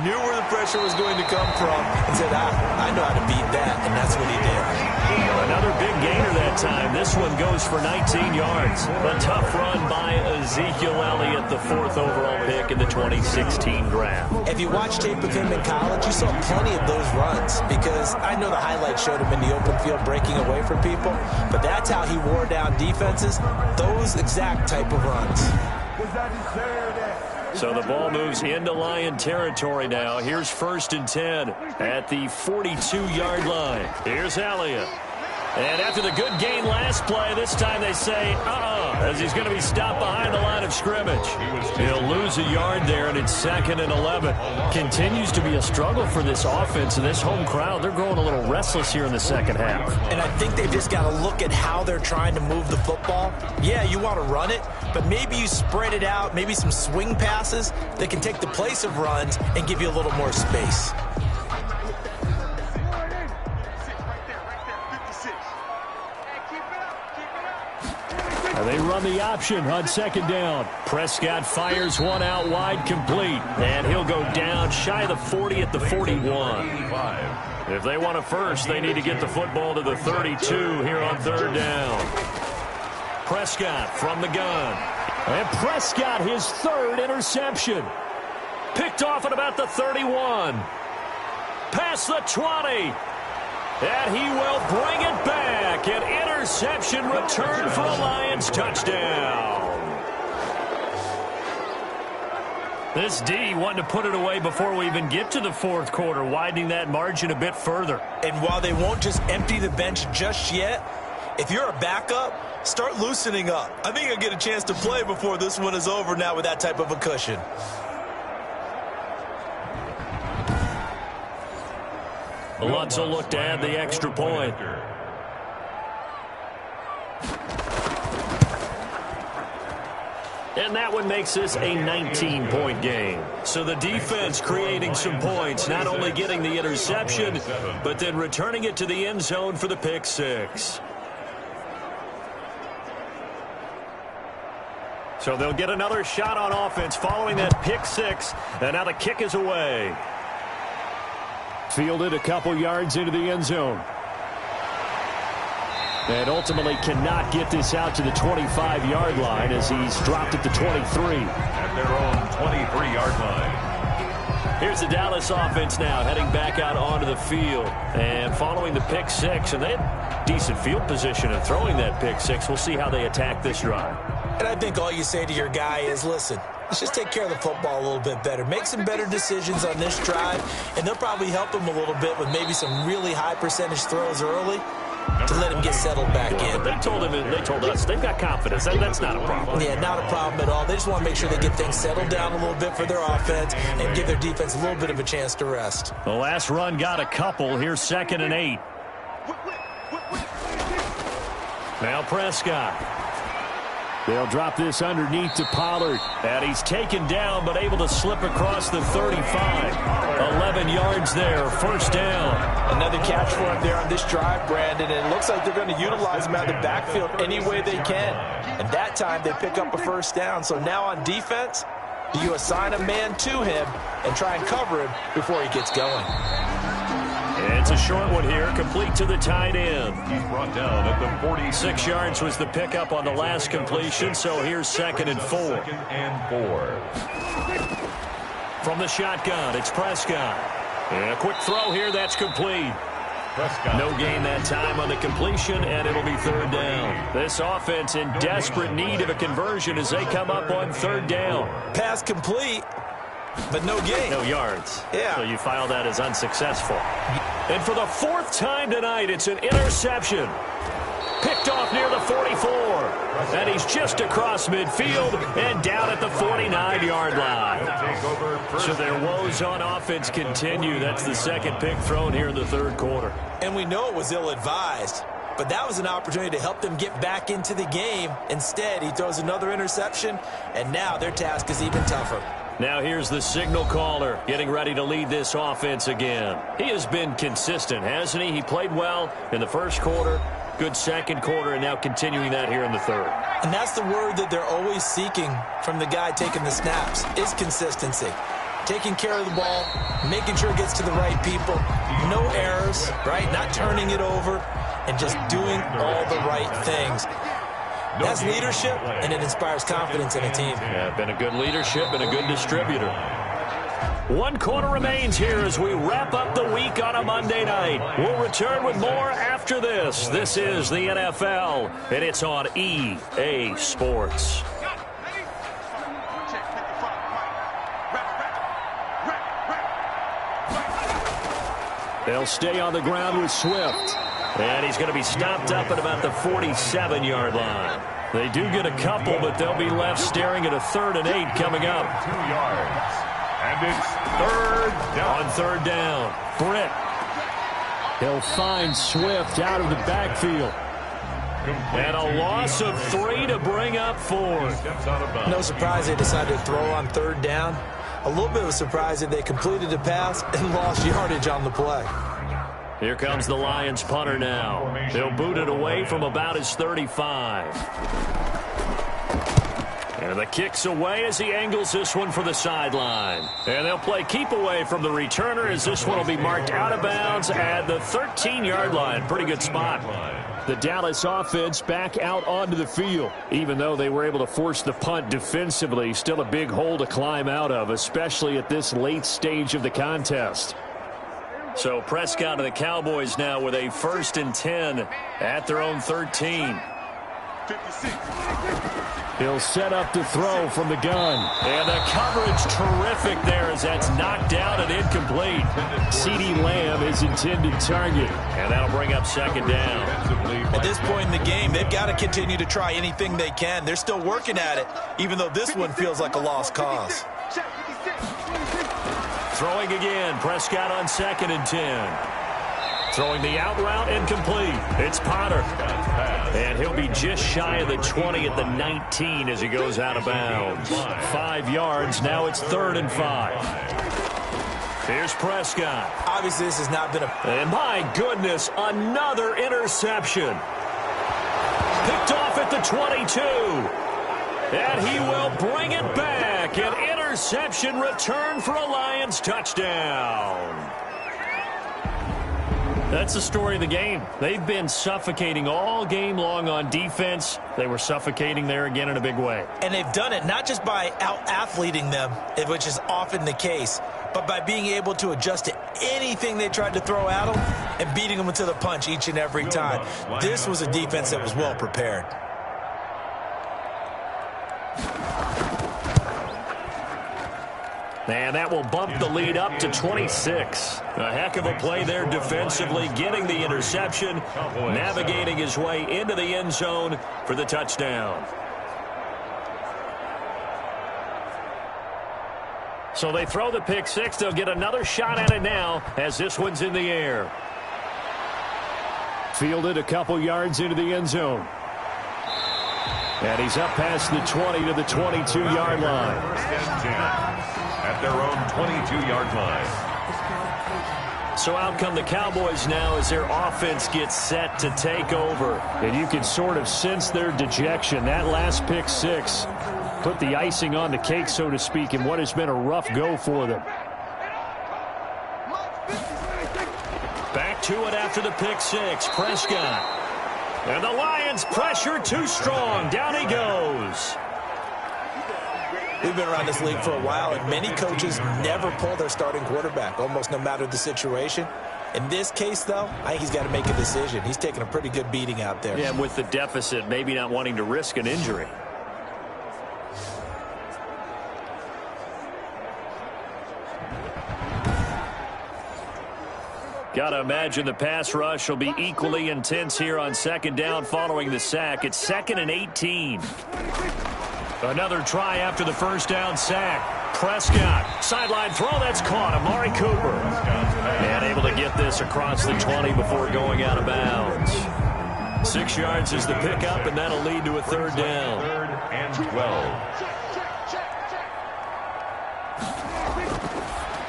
knew where the pressure was going to come from, and said, I know how to beat that, and that's what he did. Another big gainer that time. This one goes for 19 yards. A tough run by Ezekiel Elliott, the 4th overall pick in the 2016 draft. If you watch tape of him in college, you saw plenty of those runs because I know the highlights showed him in the open field breaking away from people, but that's how he wore down defenses, those exact type of runs. So the ball moves into Lion territory now. Here's 1st and 10 at the 42-yard line. Here's Elliott. And after the good gain last play, this time they say, as he's going to be stopped behind the line of scrimmage. He'll lose a yard there, and it's 2nd and 11. Continues to be a struggle for this offense and this home crowd. They're growing a little restless here in the second half. And I think they've just got to look at how they're trying to move the football. Yeah, you want to run it, but maybe you spread it out, maybe some swing passes that can take the place of runs and give you a little more space. And they run the option on 2nd down. Prescott fires one out wide, complete. And he'll go down shy of the 40 at the 41. If they want a first, they need to get the football to the 32 here on 3rd down. Prescott from the gun. And Prescott, his 3rd interception. Picked off at about the 31. Past the 20. And he will bring it back. An interception return for a Lions touchdown. This D wanting to put it away before we even get to the 4th quarter, widening that margin a bit further. And while they won't just empty the bench just yet, if you're a backup, start loosening up. I think you'll get a chance to play before this one is over now with that type of a cushion. Lutz will look to add the extra point. And that one makes this a 19-point game. So the defense creating some points, not only getting the interception, but then returning it to the end zone for the pick 6. So they'll get another shot on offense following that pick 6, and now the kick is away. Fielded a couple yards into the end zone. And ultimately cannot get this out to the 25-yard line as he's dropped at the 23. At their own 23-yard line. Here's the Dallas offense now heading back out onto the field. And following the pick 6, and they had decent field position in throwing that pick 6. We'll see how they attack this drive. And I think all you say to your guy is, listen, let's just take care of the football a little bit better. Make some better decisions on this drive, and they'll probably help him a little bit with maybe some really high percentage throws early to let him get settled back in. They told us they've got confidence. That's not a problem. Yeah, not a problem at all. They just want to make sure they get things settled down a little bit for their offense and give their defense a little bit of a chance to rest. The last run got a couple. Here's 2nd and 8. Now Prescott. They'll drop this underneath to Pollard. And he's taken down, but able to slip across the 35. 11 yards there, 1st down. Another catch for him there on this drive, Brandon. And it looks like they're going to utilize him out of the backfield any way they can. And that time they pick up a 1st down. So now on defense, do you assign a man to him and try and cover him before he gets going? It's a short one here, complete to the tight end. He's brought down at the 40. 6 yards was the pickup on the last completion, so here's 2nd and 4. 2nd and 4. From the shotgun, it's Prescott. And a quick throw here, that's complete. Prescott. No gain that time on the completion, and it'll be 3rd down. This offense in desperate need of a conversion as they come up on 3rd down. Pass complete, but no gain. No yards. Yeah. So you file that as unsuccessful. And for the 4th time tonight, it's an interception. Picked off near the 44. And he's just across midfield and down at the 49-yard line. So their woes on offense continue. That's the 2nd pick thrown here in the 3rd quarter. And we know it was ill-advised. but that was an opportunity to help them get back into the game. Instead, he throws another interception, and now their task is even tougher. Now here's the signal caller getting ready to lead this offense again. He has been consistent, hasn't he? He played well in the first quarter, good second quarter, and now continuing that here in the third. And that's the word that they're always seeking from the guy taking the snaps, is consistency. Taking care of the ball, making sure it gets to the right people, no errors, right? Not turning it over, and just doing all the right things. That's leadership, and it inspires confidence in a team. Yeah, been a good leadership and a good distributor. 1 quarter remains here as we wrap up the week on a Monday night. We'll return with more after this. This is the NFL, and it's on EA Sports. They'll stay on the ground with Swift. And he's going to be stopped up at about the 47-yard line. They do get a couple, but they'll be left staring at a 3rd and 8 coming up. 2 yards. And it's 3rd down. On 3rd down, Britt. He'll find Swift out of the backfield. And a loss of 3 to bring up 4. No surprise they decided to throw on 3rd down. A little bit of a surprise that they completed the pass and lost yardage on the play. Here comes the Lions punter now. They'll boot it away from about his 35. And the kick's away as he angles this one for the sideline. And they'll play keep away from the returner as this one will be marked out of bounds at the 13-yard line. Pretty good spot. The Dallas offense back out onto the field. Even though they were able to force the punt defensively, still a big hole to climb out of, especially at this late stage of the contest. So Prescott and the Cowboys now with a 1st and 10 at their own 13. He'll set up to throw from the gun. And the coverage terrific there as that's knocked down and incomplete. CeeDee Lamb is intended target. And that'll bring up 2nd down. At this point in the game, they've got to continue to try anything they can. They're still working at it, even though this one feels like a lost cause. Throwing again, Prescott on 2nd and 10. Throwing the out route, incomplete. It's Potter. And he'll be just shy of the 20 at the 19 as he goes out of bounds. 5 yards, now it's 3rd and 5. Here's Prescott. Obviously, this has not been a... And my goodness, another interception. Picked off at the 22. And he will bring it back. An interception return for a Lions touchdown. That's the story of the game. They've been suffocating all game long on defense. They were suffocating there again in a big way. And they've done it not just by out-athleting them, which is often the case, but by being able to adjust to anything they tried to throw at them and beating them to the punch each and every time. This was a defense that was well prepared. And that will bump the lead up to 26. A heck of a play there defensively, getting the interception, navigating his way into the end zone for the touchdown. So they throw the pick six. They'll get another shot at it now as this one's in the air. Fielded a couple yards into the end zone. And he's up past the 20 to the 22-yard line. At their own 22-yard line. So out come the Cowboys now as their offense gets set to take over. And you can sort of sense their dejection. That last pick six put the icing on the cake, so to speak, in what has been a rough go for them. Back to it after the pick six. Prescott. And the Lions pressure too strong. Down he goes. We've been around this league for a while, and many coaches never pull their starting quarterback, almost no matter the situation. In this case, though, I think he's got to make a decision. He's taking a pretty good beating out there. Yeah, with the deficit, maybe not wanting to risk an injury. Got to imagine the pass rush will be equally intense here on 2nd down following the sack. It's 2nd and 18. Another try after the first down sack. Prescott, sideline throw, that's caught. Amari Cooper. And able to get this across the 20 before going out of bounds. 6 yards is the pickup, and that'll lead to a third down. 3rd and 12.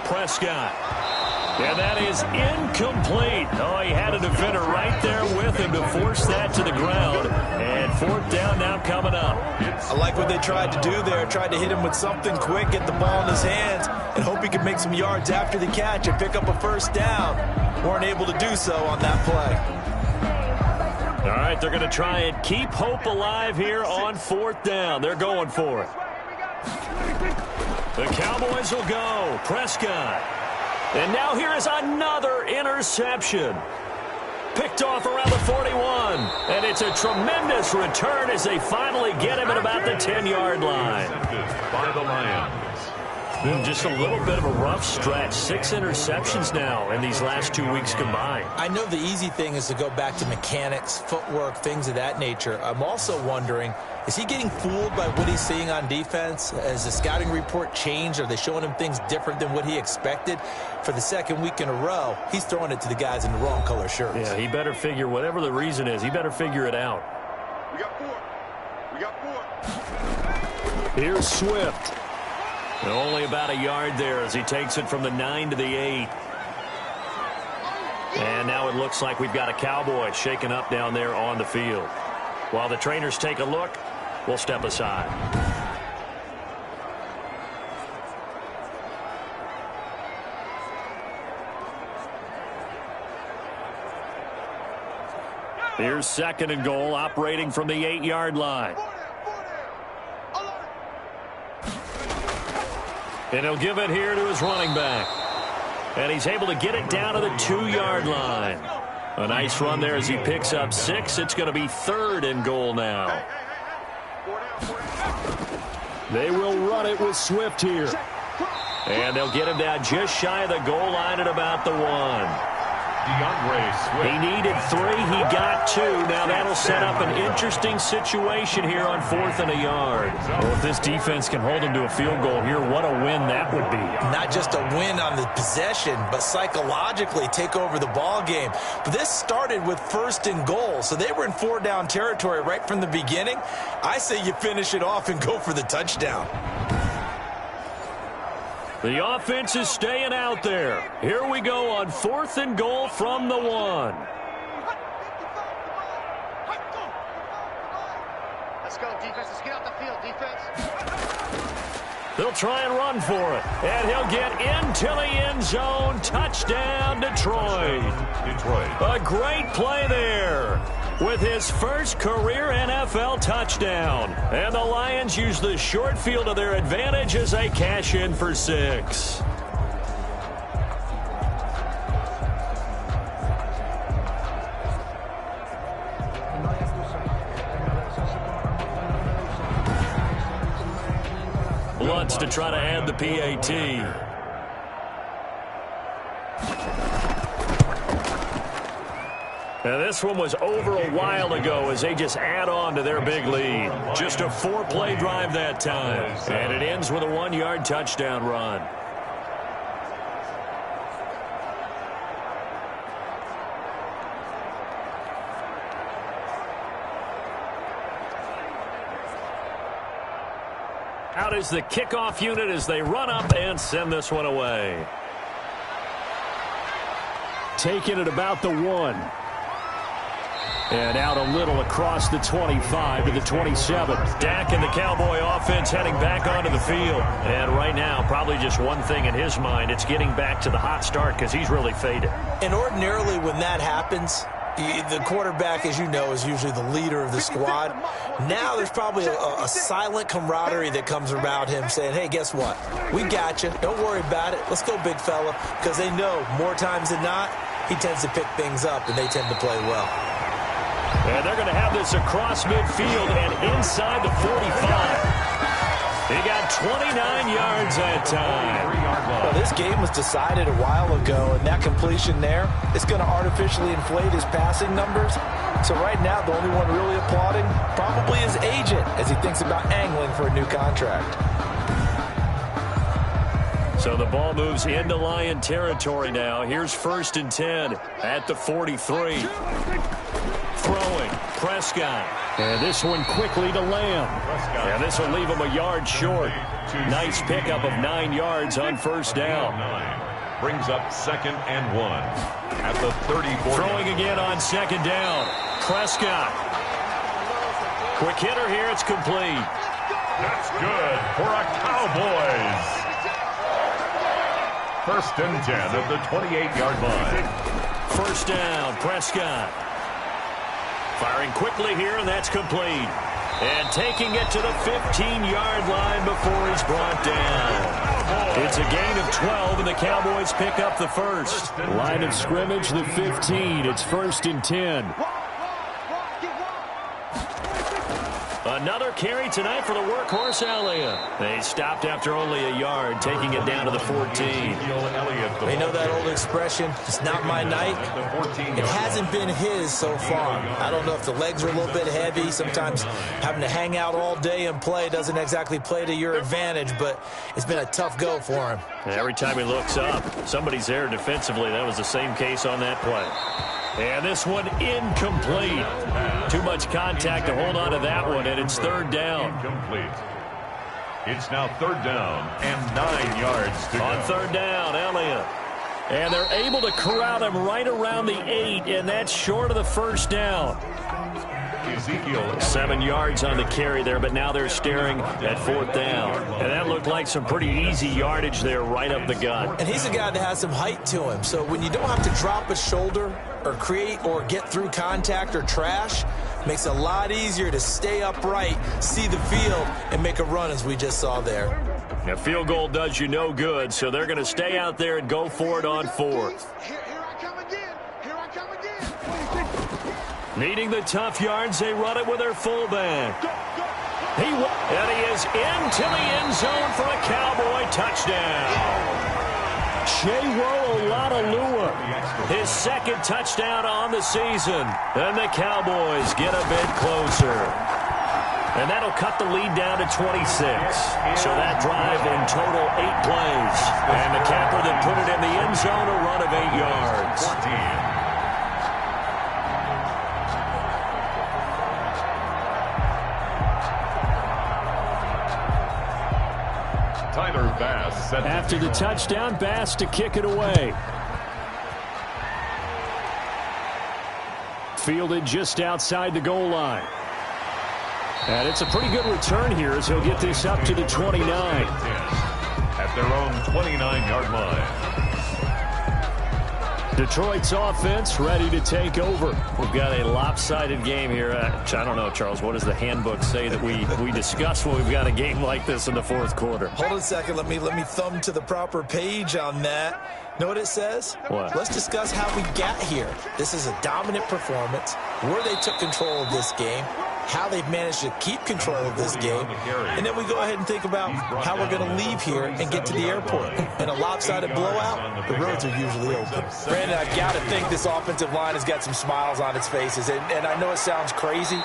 Prescott. And that is incomplete. Oh, he had a defender right there with him to force that to the ground. And 4th down now coming up. I like what they tried to do there. Tried to hit him with something quick, get the ball in his hands, and hope he could make some yards after the catch and pick up a first down. Weren't able to do so on that play. All right, they're going to try and keep hope alive here on 4th down. They're going for it. The Cowboys will go. Prescott. And now here is another interception. Picked off around the 41. And it's a tremendous return as they finally get him at about the 10-yard line. By the Lions. Just a little bit of a rough stretch. 6 interceptions now in these last 2 weeks combined. I know the easy thing is to go back to mechanics, footwork, things of that nature. I'm also wondering, is he getting fooled by what he's seeing on defense? Has the scouting report changed? Are they showing him things different than what he expected? For the second week in a row, he's throwing it to the guys in the wrong color shirts. Yeah, he better figure, whatever the reason is, he better figure it out. We got 4. We got 4. Here's Swift. And only about a yard there as he takes it from the 9 to the 8. And now it looks like we've got a Cowboy shaken up down there on the field. While the trainers take a look, we'll step aside. Here's 2nd and goal, operating from the 8-yard line. And he'll give it here to his running back. And he's able to get it down to the 2-yard line. A nice run there as he picks up 6. It's going to be 3rd and goal now. They will run it with Swift here. And they'll get him down just shy of the goal line at about the 1. He needed 3. He got 2. Now that'll set up an interesting situation here on 4th and a yard. Well, if this defense can hold him to a field goal here, what a win that would be. Not just a win on the possession, but psychologically take over the ball game. But this started with 1st and goal, so they were in 4-down territory right from the beginning. I say you finish it off and go for the touchdown. The offense is staying out there. Here we go on 4th and goal from the 1. Let's go, defense. Let's get out the field, defense. They'll try and run for it. And he'll get into the end zone. Touchdown, Detroit. A great play there with his first career NFL touchdown. And the Lions use the short field to their advantage as they cash in for 6. Lutz to try to add the PAT. Now, this one was over a while ago as they just add on to their big lead. Just a 4-play drive that time. And it ends with a 1-yard touchdown run. Out is the kickoff unit as they run up and send this one away. Taking it about the 1. And out a little across the 25 to the 27. Dak and the Cowboy offense heading back onto the field. And right now, probably just one thing in his mind. It's getting back to the hot start because he's really faded. And ordinarily when that happens, the quarterback, as you know, is usually the leader of the squad. Now there's probably a silent camaraderie that comes around him saying, hey, guess what? We got you. Don't worry about it. Let's go, big fella. Because they know more times than not, he tends to pick things up, and they tend to play well. And they're going to have this across midfield and inside the 45. He got 29 yards that time. Well, this game was decided a while ago, and that completion there is going to artificially inflate his passing numbers. So right now, the only one really applauding probably his agent as he thinks about angling for a new contract. So the ball moves into Lion territory now. Here's 1st and 10 at the 43. throwing. Prescott. And this one quickly to Lamb. And this will leave him a yard short. Nice pickup of 9 yards on first down. Brings up 2nd and 1 at the 34. Throwing again on 2nd down. Prescott. Quick hitter here. It's complete. That's good for a Cowboys. 1st and 10 at the 28-yard line. First down, Prescott. Firing quickly here, and that's complete. And taking it to the 15-yard line before he's brought down. It's a gain of 12, and the Cowboys pick up the first. Line of scrimmage, the 15. It's 1st and 10. Another carry tonight for the workhorse Elliott. They stopped after only a yard, taking it down to the 14. They know that old expression, it's not my night. It hasn't been his so far. I don't know if the legs are a little bit heavy. Sometimes having to hang out all day and play doesn't exactly play to your advantage, but it's been a tough go for him. Every time he looks up, somebody's there defensively. That was the same case on that play. And this one incomplete. Too much contact to hold on to that one, and it's 3rd down. Incomplete. It's now 3rd down and 9 yards to go. On 3rd down, Elliott. And they're able to corral him right around the 8, and that's short of the first down. Ezekiel. 7 yards on the carry there, but now they're staring at 4th down. And that looked like some pretty easy yardage there right up the gut. And he's a guy that has some height to him, so when you don't have to drop a shoulder or create or get through contact or trash, makes it a lot easier to stay upright, see the field, and make a run as we just saw there. A field goal does you no good, so they're going to stay out there and go for it on 4th. Needing the tough yards, they run it with their fullback. And he is into the end zone for a Cowboy touchdown. Oladipo, his 2nd touchdown on the season. And the Cowboys get a bit closer. And that'll cut the lead down to 26. So that drive in total 8 plays. And the capper that put it in the end zone, a run of 8 yards. 14. Bass after the touchdown, Bass to kick it away. Fielded just outside the goal line. And it's a pretty good return here as he'll get this up to the 29. At their own 29-yard line. Detroit's offense ready to take over. We've got a lopsided game here. I don't know, Charles, what does the handbook say that we discuss when we've got a game like this in the 4th quarter? Hold on a second. Let me thumb to the proper page on that. Know what it says? What? Let's discuss how we got here. This is a dominant performance, where they took control of this game, how they've managed to keep control of this game, and then we go ahead and think about how we're going to leave here and get to the airport. In a lopsided blowout, the roads are usually open. Brandon, I've got to think this offensive line has got some smiles on its faces, and I know it sounds crazy,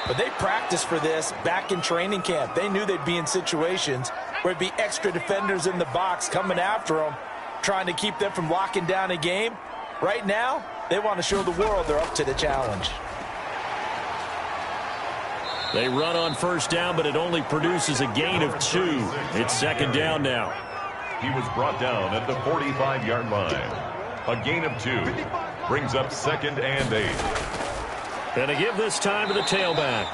but they practiced for this back in training camp. They knew they'd be in situations where it'd be extra defenders in the box coming after them, trying to keep them from locking down a game. Right now, they want to show the world they're up to the challenge. They run on first down, but it only produces a gain of 2. It's 2nd down now. He was brought down at the 45-yard line. A gain of 2. Brings up 2nd and 8. And to give this time to the tailback.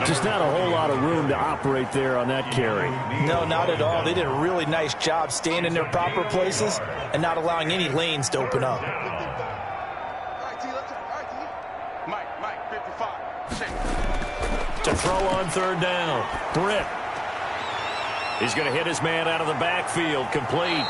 Just not a whole lot of room to operate there on that carry. No, not at all. They did a really nice job staying in their proper places and not allowing any lanes to open up. To throw on 3rd down. Britt. He's going to hit his man out of the backfield. Complete.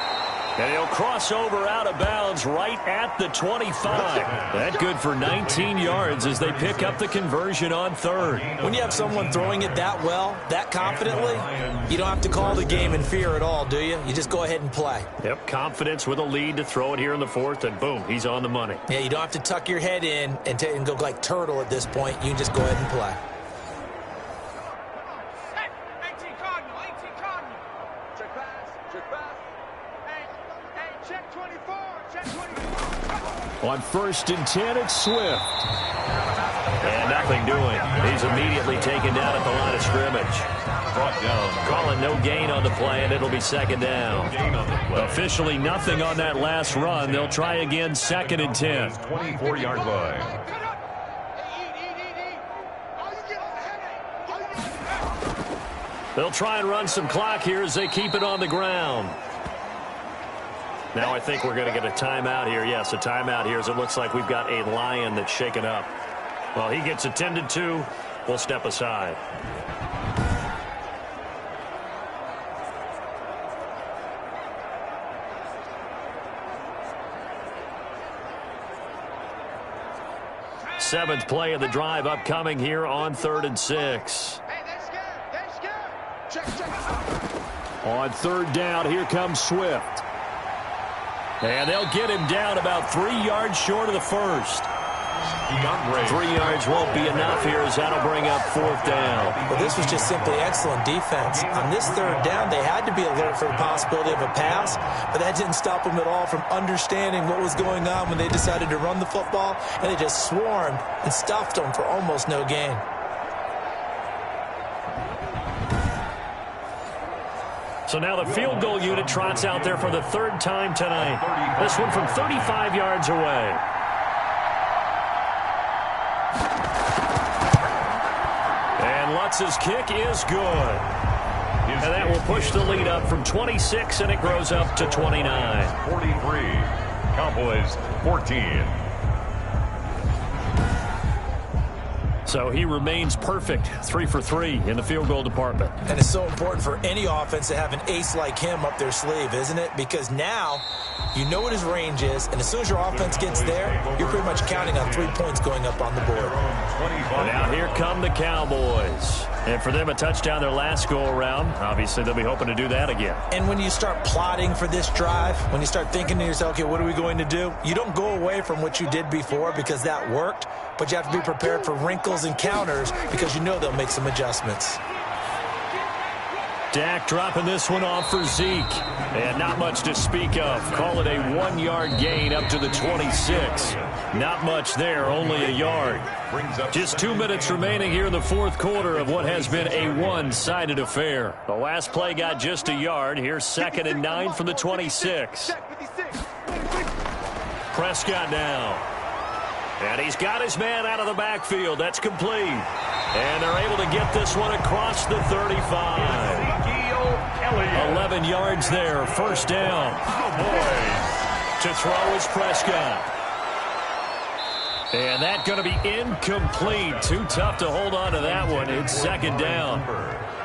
And he'll cross over out of bounds right at the 25. That good for 19 yards as they pick up the conversion on 3rd. When you have someone throwing it that well, that confidently, you don't have to call the game in fear at all, do you? You just go ahead and play. Yep, confidence with a lead to throw it here in the 4th, and boom, he's on the money. Yeah, you don't have to tuck your head in and go like turtle at this point. You can just go ahead and play. Check 24. On 1st and 10, it's Swift. And nothing doing. He's immediately taken down at the line of scrimmage. Brought down. Calling no gain on the play, and it'll be 2nd down. Gain on the play. Officially nothing on that last run. They'll try again 2nd and 10. 24-yard line. They'll try and run some clock here as they keep it on the ground. Now I think we're going to get a timeout here. Yes, a timeout here as it looks like we've got a Lion that's shaken up. Well, he gets attended to. We'll step aside. Seventh play of the drive upcoming here on 3rd and 6. On 3rd down, here comes Swift. And they'll get him down about 3 yards short of the first. 3 yards won't be enough here as that'll bring up 4th down. Well, this was just simply excellent defense. On this 3rd down, they had to be alert for the possibility of a pass, but that didn't stop them at all from understanding what was going on when they decided to run the football, and they just swarmed and stuffed them for almost no gain. So now the field goal unit trots out there for the 3rd time tonight. This one from 35 yards away. And Lutz's kick is good. And that will push the lead up from 26, and it grows up to 29. 43. Cowboys 14. So he remains perfect, 3 for 3 in the field goal department. And it's so important for any offense to have an ace like him up their sleeve, isn't it? Because now you know what his range is, and as soon as your offense gets there, you're pretty much counting on 3 points going up on the board. And now here come the Cowboys. And for them, a touchdown their last go-around. Obviously, they'll be hoping to do that again. And when you start plotting for this drive, when you start thinking to yourself, okay, what are we going to do? You don't go away from what you did before because that worked, but you have to be prepared for wrinkles and counters because you know they'll make some adjustments. Dak dropping this one off for Zeke. And not much to speak of. Call it a 1-yard gain up to the 26. Not much there, only a yard. Just 2 minutes remaining here in the 4th quarter of what has been a one-sided affair. The last play got just a yard. Here's 2nd and 9 from the 26. Prescott now. And he's got his man out of the backfield. That's complete. And they're able to get this one across the 35. 11 yards there. 1st down. To throw is Prescott. And that's going to be incomplete. Too tough to hold on to that one. It's 2nd down.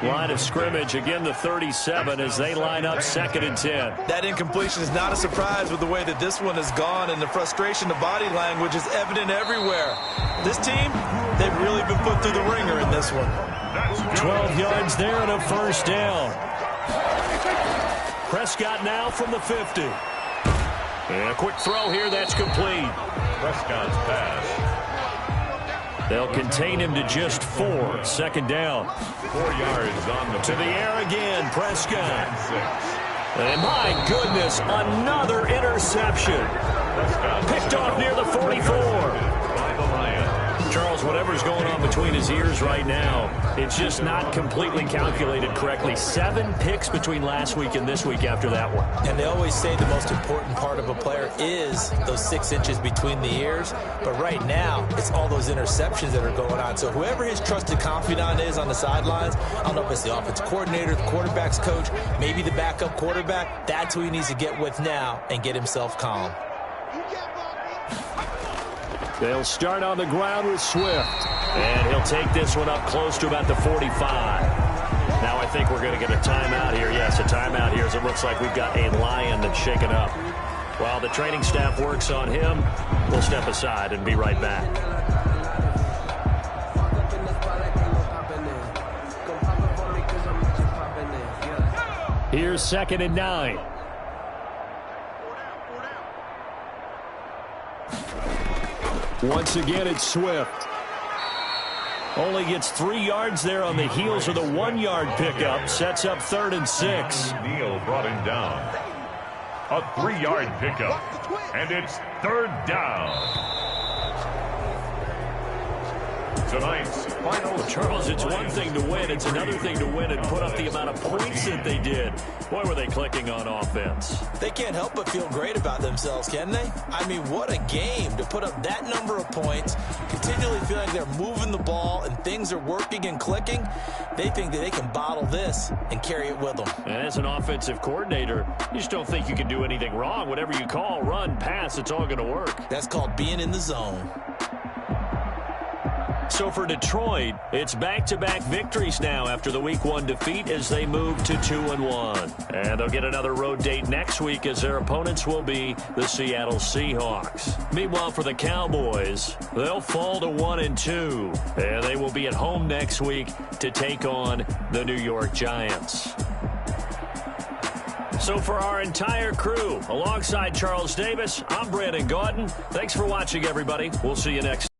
Line of scrimmage, again the 37 as they line up 2nd and 10. That incompletion is not a surprise with the way that this one has gone, and the frustration, the body language is evident everywhere. This team, they've really been put through the ringer in this one. 12 yards there and a 1st down. Prescott now from the 50. And a quick throw here, that's complete. Prescott's pass. They'll contain him to just 4. 2nd down. 4 yards on the to the air again, Prescott. And my goodness, another interception. Picked off near the 44. Charles, whatever's going on between his ears right now, it's just not completely calculated correctly. 7 picks between last week and this week after that one. And they always say the most important part of a player is those 6 inches between the ears. But right now, it's all those interceptions that are going on. So whoever his trusted confidant is on the sidelines, I don't know if it's the offensive coordinator, the quarterback's coach, maybe the backup quarterback, that's who he needs to get with now and get himself calm. They'll start on the ground with Swift. And he'll take this one up close to about the 45. Now I think we're going to get a timeout here. Yes, a timeout here as it looks like we've got a Lion that's shaken up. While the training staff works on him, we'll step aside and be right back. Here's 2nd and 9. Once again, it's Swift. Only gets 3 yards there on the heels of the 1-yard pickup. Sets up 3rd and 6. Neal brought him down. A 3-yard pickup. And it's 3rd down. Tonight's final. Well, Charles, it's one thing to win. It's another thing to win and put up the amount of points that they did. Boy, were they clicking on offense. They can't help but feel great about themselves, can they? I mean, what a game to put up that number of points, continually feeling like they're moving the ball and things are working and clicking. They think that they can bottle this and carry it with them. And as an offensive coordinator, you just don't think you can do anything wrong. Whatever you call, run, pass, it's all going to work. That's called being in the zone. So for Detroit, it's back-to-back victories now after the Week 1 defeat as they move to 2-1. And they'll get another road date next week as their opponents will be the Seattle Seahawks. Meanwhile, for the Cowboys, they'll fall to 1-2. And they will be at home next week to take on the New York Giants. So for our entire crew, alongside Charles Davis, I'm Brandon Gaudin. Thanks for watching, everybody. We'll see you next time.